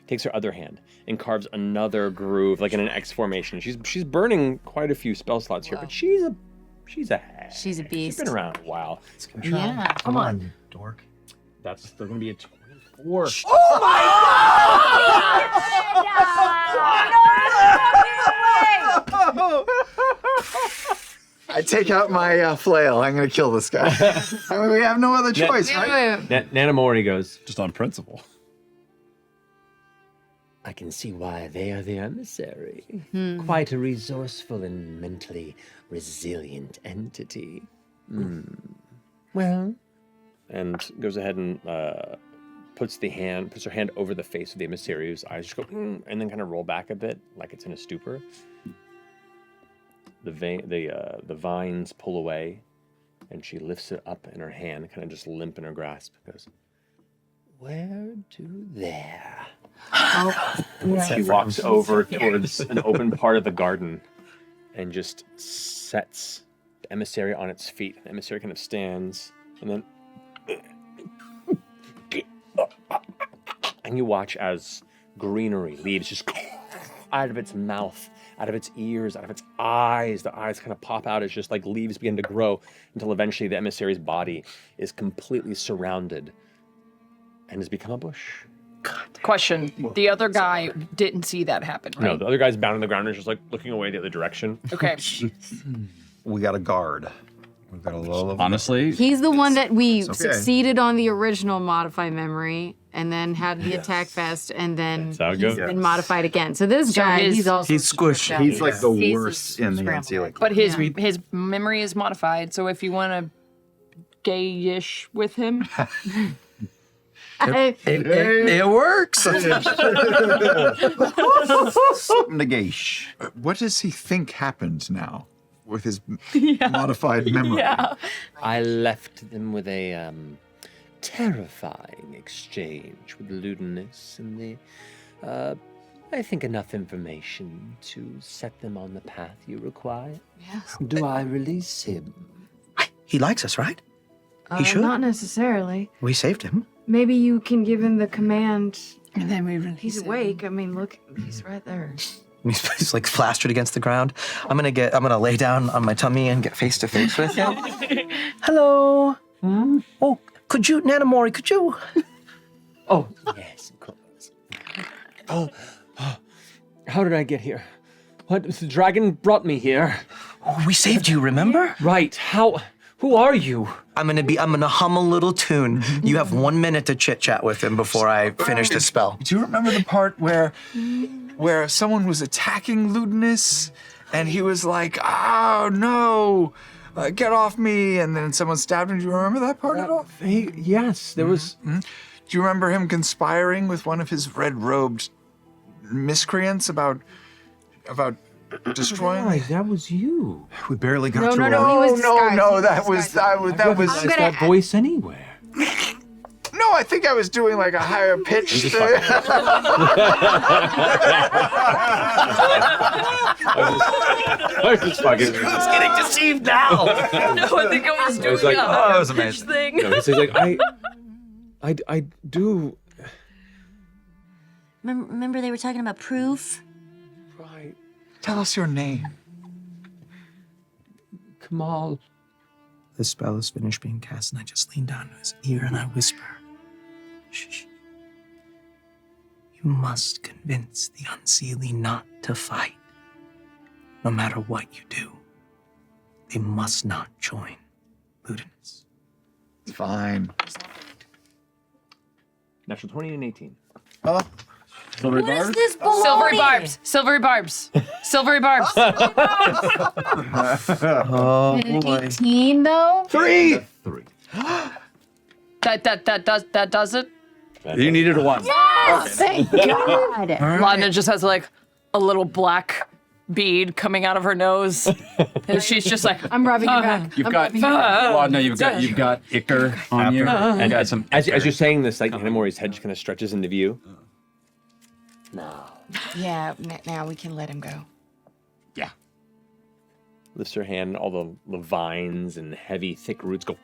takes her other hand and carves another groove, like in an X formation. She's burning quite a few spell slots here, but she's a hag. She's a beast. She's been around a while. Yeah. Come on, you dork. That's still going to be a 24. Oh my God! I take out my flail. I'm gonna kill this guy. I mean, we have no other choice, right? Nanamori goes, Just on principle. I can see why they are the emissary. Quite a resourceful and mentally resilient entity. Well, and goes ahead and puts her hand over the face of the emissary, whose eyes just go, and then kind of roll back a bit, like it's in a stupor. The vines pull away, and she lifts it up in her hand, kind of just limp in her grasp. Goes, where to there? she walks over towards an open part of the garden, and just sets the emissary on its feet. The emissary kind of stands, and then, and you watch as greenery, leaves just out of its mouth, out of its ears, out of its eyes. The eyes kind of pop out as just like leaves begin to grow until eventually the emissary's body is completely surrounded and has become a bush. Question. The other guy didn't see that happen, right? No, the other guy's bound on the ground and is just like looking away the other direction. Okay. We got a guard. We've got a low level. Honestly, He's the one that we okay. succeeded on the original modify memory and then had the attack vest and then how it goes. he's been modified again. So this guy, he's also He's squished. He's like the He's worst in the unsealing. But his memory is modified, so if you want to gay-ish with him, It works. Negation. What does he think happened now with his modified memory? I left them with a terrifying exchange with Ludinus and I think enough information to set them on the path you require. Yes. Do I release him? He likes us, right? He should. Not necessarily. We saved him. Maybe you can give him the command. and then we release He's him. awake. I mean, look, he's right there. He's like plastered against the ground. I'm gonna lay down on my tummy and get face to face with him. Hello. Oh, could you, Nanamori, could you? Oh, yes, of course. Oh, how did I get here? What? The dragon brought me here. Oh, we saved you, remember? Right. How? Who are you? I'm gonna hum a little tune. You have 1 minute to chit chat with him before I finish the spell. Do you remember the part where someone was attacking Ludinus and he was like, "Oh no, get off me!" And then someone stabbed him. Do you remember that part at all? Yes, there was. Do you remember him conspiring with one of his red-robed miscreants about destroying? Right, that was you. We barely got No, to no, roll. no, he was disguised. No, He that was disguised. that was. Recognize that voice anywhere. No, I think I was doing like a higher pitch. I was just fucking. He's getting deceived now. No, I think I was doing like, a that was pitch amazing. thing. No, he's like, I do. Remember they were talking about proof? Right. Tell us your name. Kamille. The spell is finished being cast, and I just lean down to his ear and I whisper, "Shh. You must convince the Unseelie not to fight. No matter what you do, they must not join Ludinus." It's fine. Natural 20 and 18. Silvery What is barbs? this baloney? Silvery barbs. Silvery barbs. Silvery barbs. Oh, boy. 18 though? 3. That does it. You needed a 1. Yes, thank God. Lana just has like a little black bead coming out of her nose, and she's just like, I'm rubbing your back. You've got well, no, you've got Icar on you. And got some. as you're saying this, like Hanamori's head just kind of stretches into view. No. Yeah, now we can let him go. Yeah. Lifts her hand, all the vines and heavy, thick roots go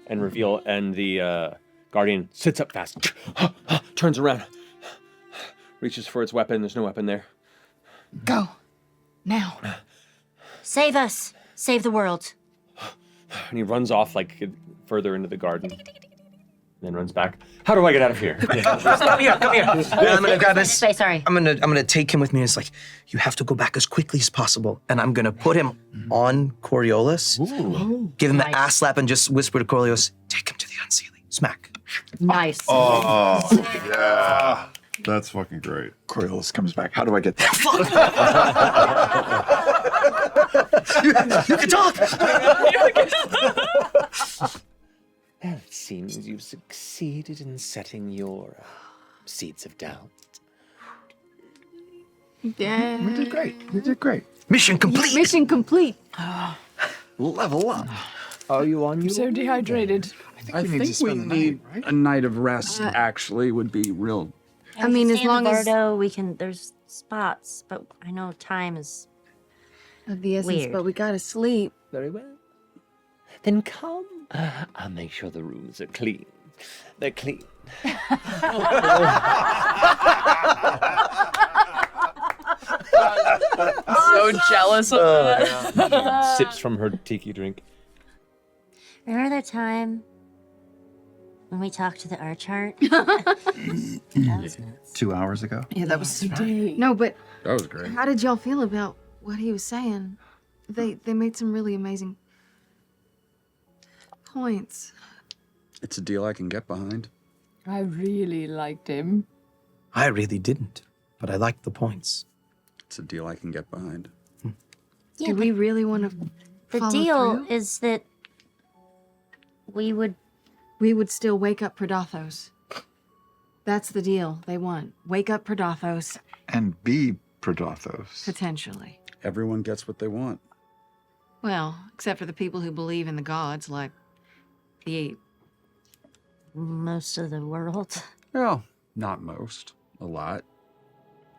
and reveal, and the guardian sits up fast, turns around, reaches for its weapon. There's no weapon there. Go. Now. Save us. Save the world. And he runs off like further into the garden. Then runs back. How do I get out of here? Come here. I'm gonna grab his. Say sorry. I'm gonna take him with me. It's like, you have to go back as quickly as possible. And I'm gonna put him on Coriolis, give him the ass slap, and just whisper to Coriolis, "Take him to the Unseelie." Smack. Nice. Oh, yeah. That's fucking great. Coriolis comes back. How do I get there? You can talk. Well, it seems you've succeeded in setting your seeds of doubt. Yeah. We did great. Mission complete. Mission complete. Level up. Are you on your so dehydrated. I think we need a night of rest. Actually, would be real. I mean, as long as Bor'Dor, we can. There's spots, but I know time is of the essence, weird. but we gotta sleep. Very well. Then come. I'll make sure the rooms are clean. They're clean. So jealous of that. Sips from her tiki drink. Remember that time when we talked to the Archart? 2 hours ago. Yeah, that was today. No, but That was great. how did y'all feel about what he was saying? They made some really amazing points. It's a deal I can get behind. I really liked him. I really didn't, but I liked the points. It's a deal I can get behind. Yeah, Do we really want to the follow deal through? is that we would still wake up Predathos. That's the deal they want. Wake up Predathos, And be Predathos. potentially. Everyone gets what they want. Well, except for the people who believe in the gods, like the most of the world. Well, not most. A lot.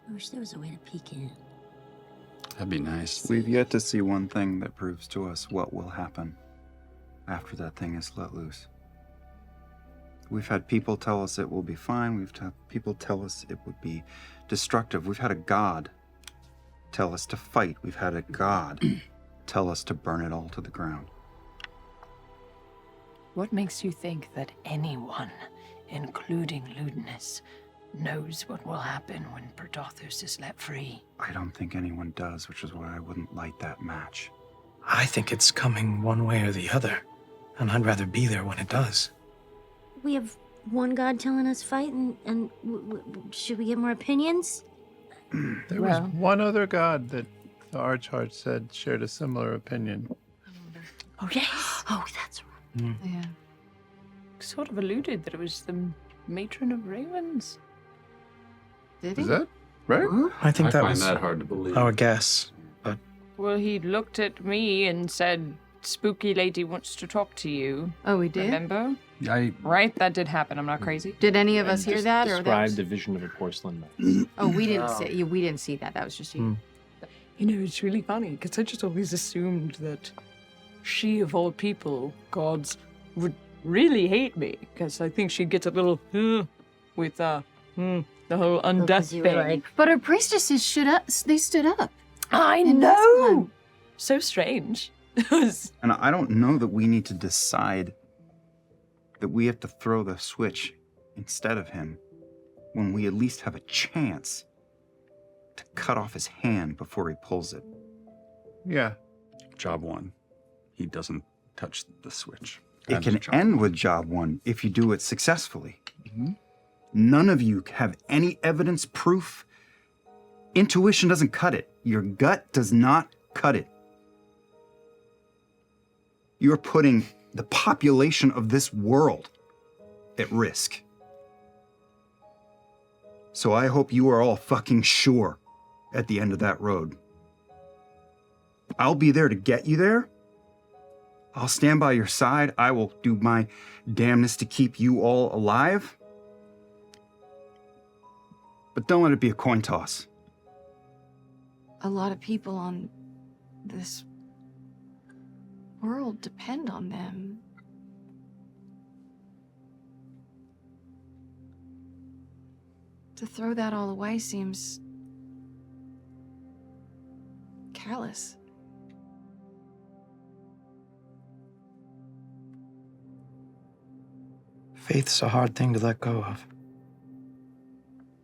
I wish there was a way to peek in. That'd be nice. We've yet to see one thing that proves to us what will happen after that thing is let loose. We've had people tell us it will be fine. We've had people tell us it would be destructive. We've had a god tell us to fight. We've had a god tell us to burn it all to the ground. What makes you think that anyone, including Ludinus, knows what will happen when Predathos is let free? I don't think anyone does, which is why I wouldn't light that match. I think it's coming one way or the other, and I'd rather be there when it does. We have one god telling us fight, and should we get more opinions? There was one other god that the Archheart said shared a similar opinion. Oh, yes. Oh, that's right. Yeah. Sort of alluded that it was the matron of ravens. Did Is that right? I think that find was that hard to believe. our guess, but Well, he looked at me and said, "Spooky lady wants to talk to you." Oh, we did? Remember? I Right? That did happen. I'm not crazy. Did any of us hear that? Or that Describe was... the vision of a porcelain man. Oh, we didn't see. We didn't see that. That was just you. You know, it's really funny because I just always assumed that she, of all people, gods, would really hate me because I think she'd get a little with the whole undeath you were thing. like, But our priestesses stood up. They stood up. I And that's know. fun. So strange. It was- And I don't know that we need to decide that we have to throw the switch instead of him when we at least have a chance to cut off his hand before he pulls it. Yeah. job one. He doesn't touch the switch. It can end with job one if you do it successfully. None of you have any evidence, proof. Intuition doesn't cut it. Your gut does not cut it. You're putting the population of this world at risk. So I hope you are all fucking sure at the end of that road. I'll be there to get you there. I'll stand by your side. I will do my damnedest to keep you all alive. But don't let it be a coin toss. A lot of people on this world depend on them. To throw that all away seems callous. faith's a hard thing to let go of.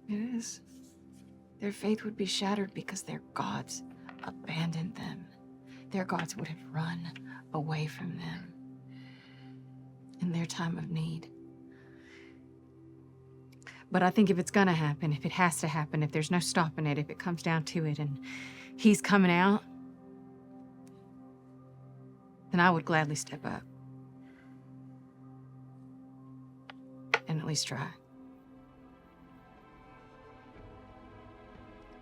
It is. Their faith would be shattered because their gods abandoned them. Their gods would have run away from them in their time of need. But I think if it's gonna happen, if it has to happen, if there's no stopping it, if it comes down to it and he's coming out, then I would gladly step up. And at least try.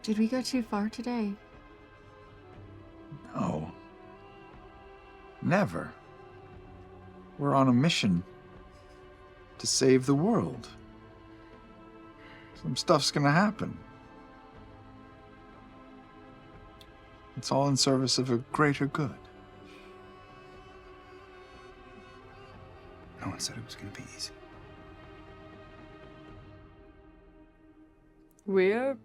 Did we go too far today? No. Never. We're on a mission to save the world. Some stuff's gonna happen. It's all in service of a greater good. No one said it was going to be easy. We're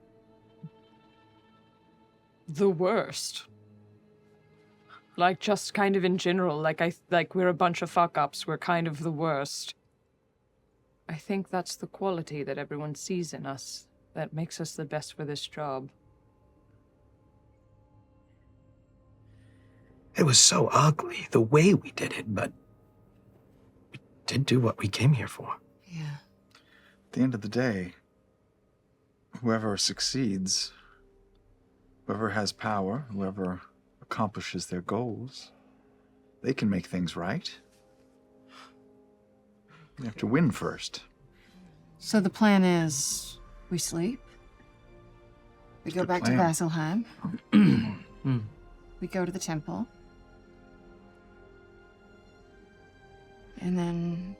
the worst. Like, just kind of in general. Like we're a bunch of fuck-ups. We're kind of the worst. I think that's the quality that everyone sees in us that makes us the best for this job. it was so ugly, the way we did it, but we did do what we came here for. Yeah. At the end of the day, whoever succeeds, whoever has power, whoever accomplishes their goals, they can make things right. You have to win first. So the plan is we sleep, we go back to plan. Vasselheim, we go to the temple, and then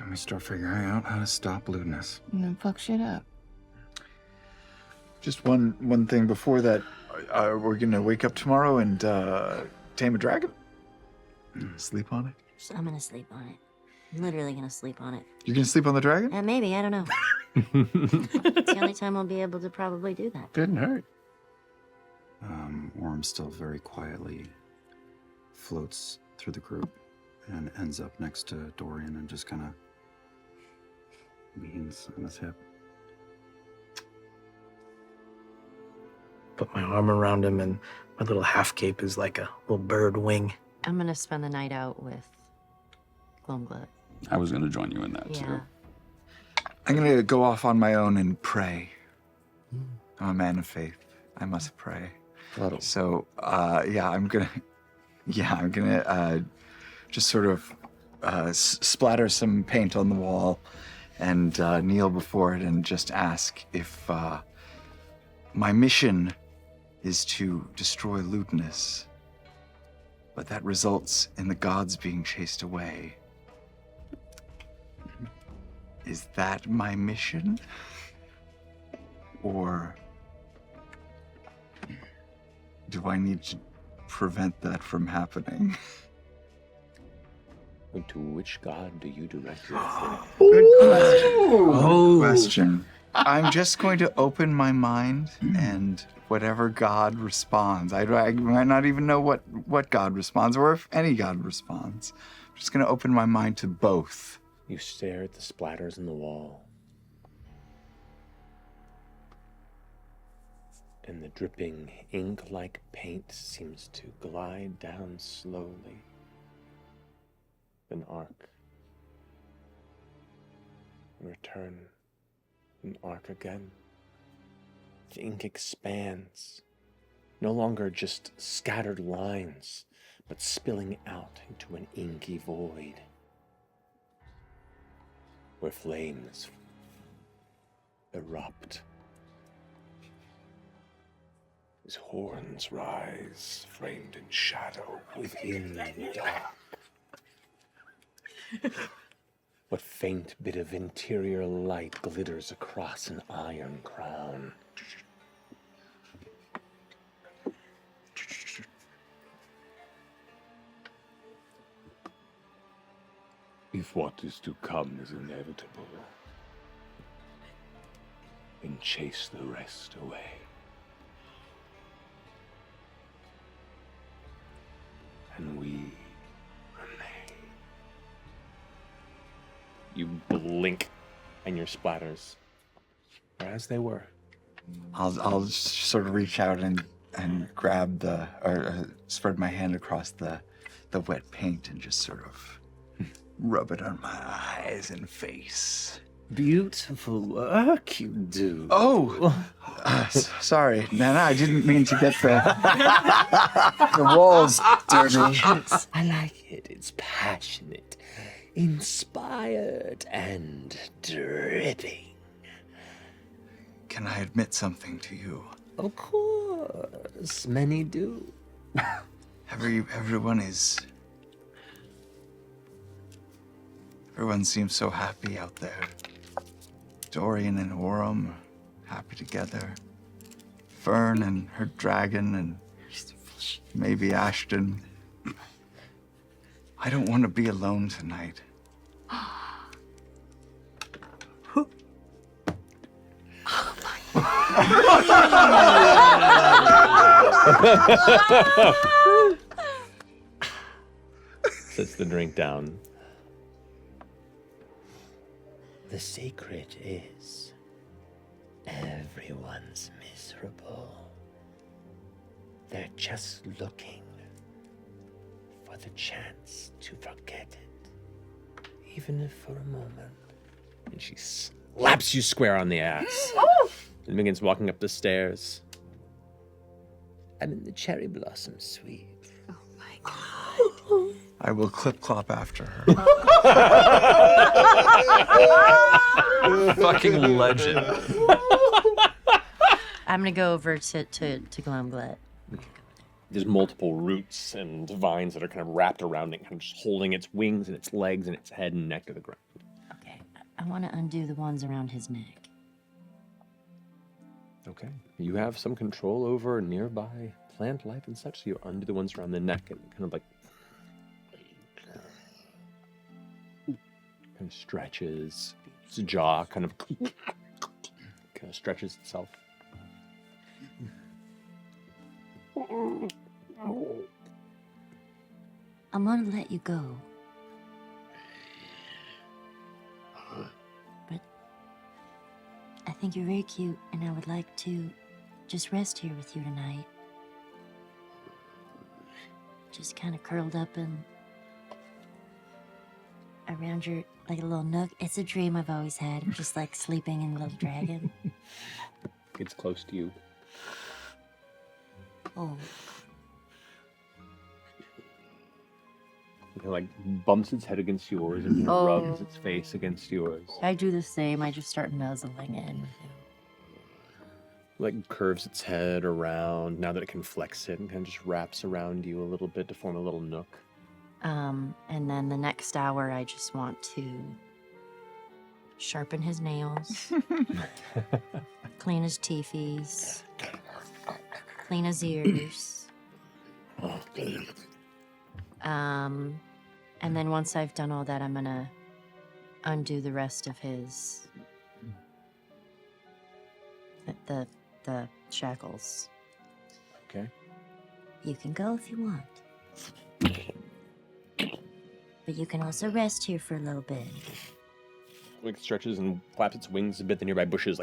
we start figuring out how to stop lewdness. fuck shit up. Just one thing before that. We're gonna wake up tomorrow and tame a dragon. Sleep on it. I'm gonna sleep on it. I'm literally gonna sleep on it. You're gonna sleep on the dragon? Maybe, I don't know. It's the only time I'll be able to probably do that. Didn't hurt. Orm still very quietly floats through the group and ends up next to Dorian and just kind of leans on his hip. Put my arm around him, and my little half cape is like a little bird wing. I'm gonna spend the night out with Gloamglut. I was gonna join you in that Yeah. too. I'm gonna go off on my own and pray. I'm a man of faith. I must pray. So, I'm gonna just sort of splatter some paint on the wall and kneel before it and just ask if my mission is to destroy lewdness, but that results in the gods being chased away. Is that my mission? Or do I need to prevent that from happening? And to which god do you direct your faith? Good question. Good question. I'm just going to open my mind, and whatever god responds, I might not even know what god responds, or if any god responds. I'm just going to open my mind to both. You stare at the splatters in the wall, and the dripping ink-like paint seems to glide down slowly, then arc, and return, and arc again. The ink expands, no longer just scattered lines, but spilling out into an inky void, where flames erupt. His horns rise, framed in shadow within the dark. What faint bit of interior light glitters across an iron crown? If what is to come is inevitable, then chase the rest away. And we remain. You blink, and your splatters are as they were. I'll sort of reach out and grab or spread my hand across the wet paint and just sort of rub it on my eyes and face. Beautiful work you do. Oh, sorry, Nana. I didn't mean to get the walls dirty. I like it. It's passionate, inspired, and dripping. Can I admit something to you? Of course, many do. Everyone seems so happy out there. Dorian and Orm, happy together. Fearne and her dragon, and maybe Ashton. I don't want to be alone tonight. Sets the drink down. The secret is everyone's miserable. They're just looking for the chance to forget it, even if for a moment. And she slaps you square on the ass. And begins walking up the stairs. I'm in the cherry blossom suite. I will clip clop after her. Fucking legend. I'm gonna go over to Gloamglut. There's multiple roots and vines that are kind of wrapped around it, kind of just holding its wings and its legs and its head and neck to the ground. Okay, I want to undo the ones around his neck. Okay. You have some control over nearby plant life and such, so you undo the ones around the neck and kind of stretches. Its jaw kind of stretches itself. I'm gonna let you go. But I think you're very cute, and I would like to just rest here with you tonight. Just kind of curled up and around your, like a little nook. It's a dream I've always had, just like sleeping in a little dragon. It's close to you. Oh. It kind of bumps its head against yours and rubs its face against yours. I do the same. I just start nuzzling in with him. Curves its head around now that it can flex it and kind of just wraps around you a little bit to form a little nook. And then the next hour, I just want to sharpen his nails, clean his teethies, clean his ears. And then once I've done all that, I'm gonna undo the rest of his the shackles. Okay. You can go if you want. But you can also rest here for a little bit. Stretches and flaps its wings a bit. The nearby bushes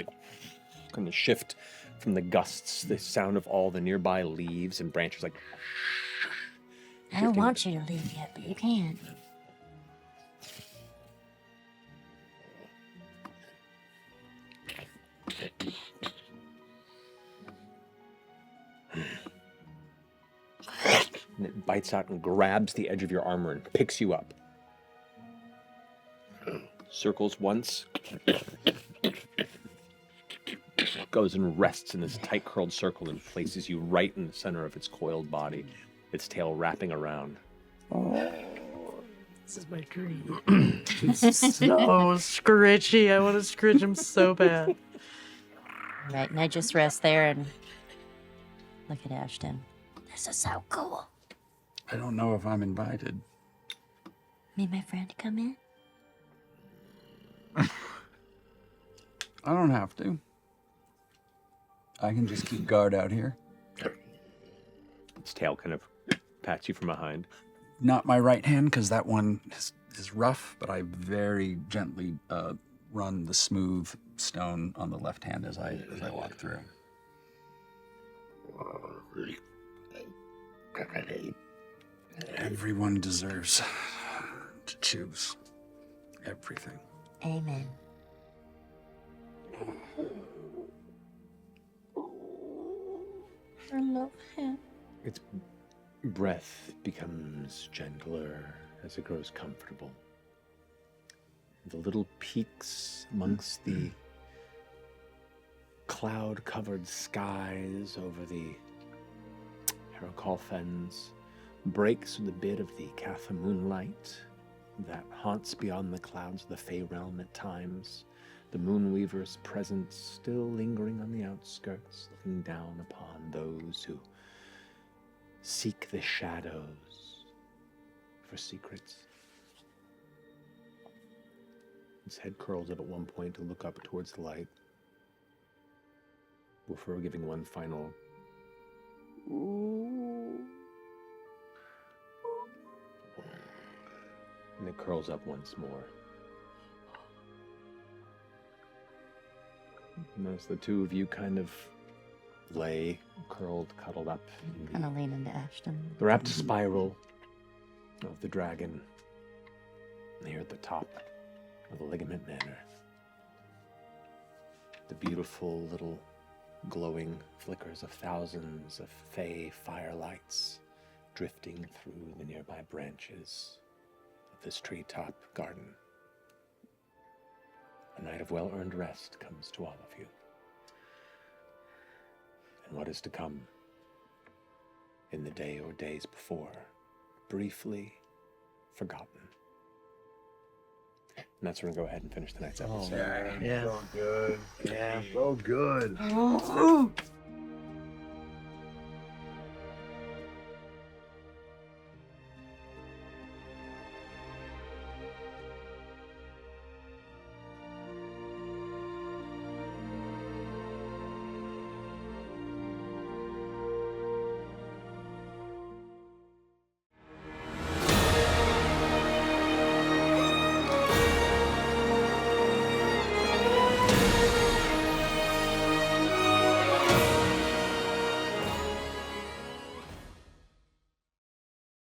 kind of shift from the gusts, the sound of all the nearby leaves and branches I don't want you to leave yet, but you can. And it bites out and grabs the edge of your armor and picks you up. Circles once. Goes and rests in this tight curled circle and places you right in the center of its coiled body, its tail wrapping around. This is my dream. This is so scritchy. I want to scritch him so bad. Right, and I just rest there and look at Ashton. This is so cool. I don't know if I'm invited. Me and my friend come in? I don't have to. I can just keep guard out here. Its tail kind of pats you from behind. Not my right hand, because that one is rough, but I very gently run the smooth stone on the left hand as I walk through. Everyone deserves to choose everything. Amen. I love him. Its breath becomes gentler as it grows comfortable. The little peaks amongst the cloud-covered skies over the Heracol fens breaks with a bit of the Catha moonlight that haunts beyond the clouds of the Fey realm at times. The Moonweaver's presence still lingering on the outskirts, looking down upon those who seek the shadows for secrets. Its head curls up at one point to look up towards the light, before giving one final and it curls up once more. And as the two of you kind of lay, curled, cuddled up, Kind of lean into Ashton. the wrapped spiral of the dragon here at the top of the Ligament Manor. The beautiful little glowing flickers of thousands of fey firelights drifting through the nearby branches of this treetop garden. A night of well-earned rest comes to all of you. And what is to come in the day or days before, briefly forgotten. And that's where we're going to go ahead and finish tonight's episode. Yeah. So good. Yeah. So good.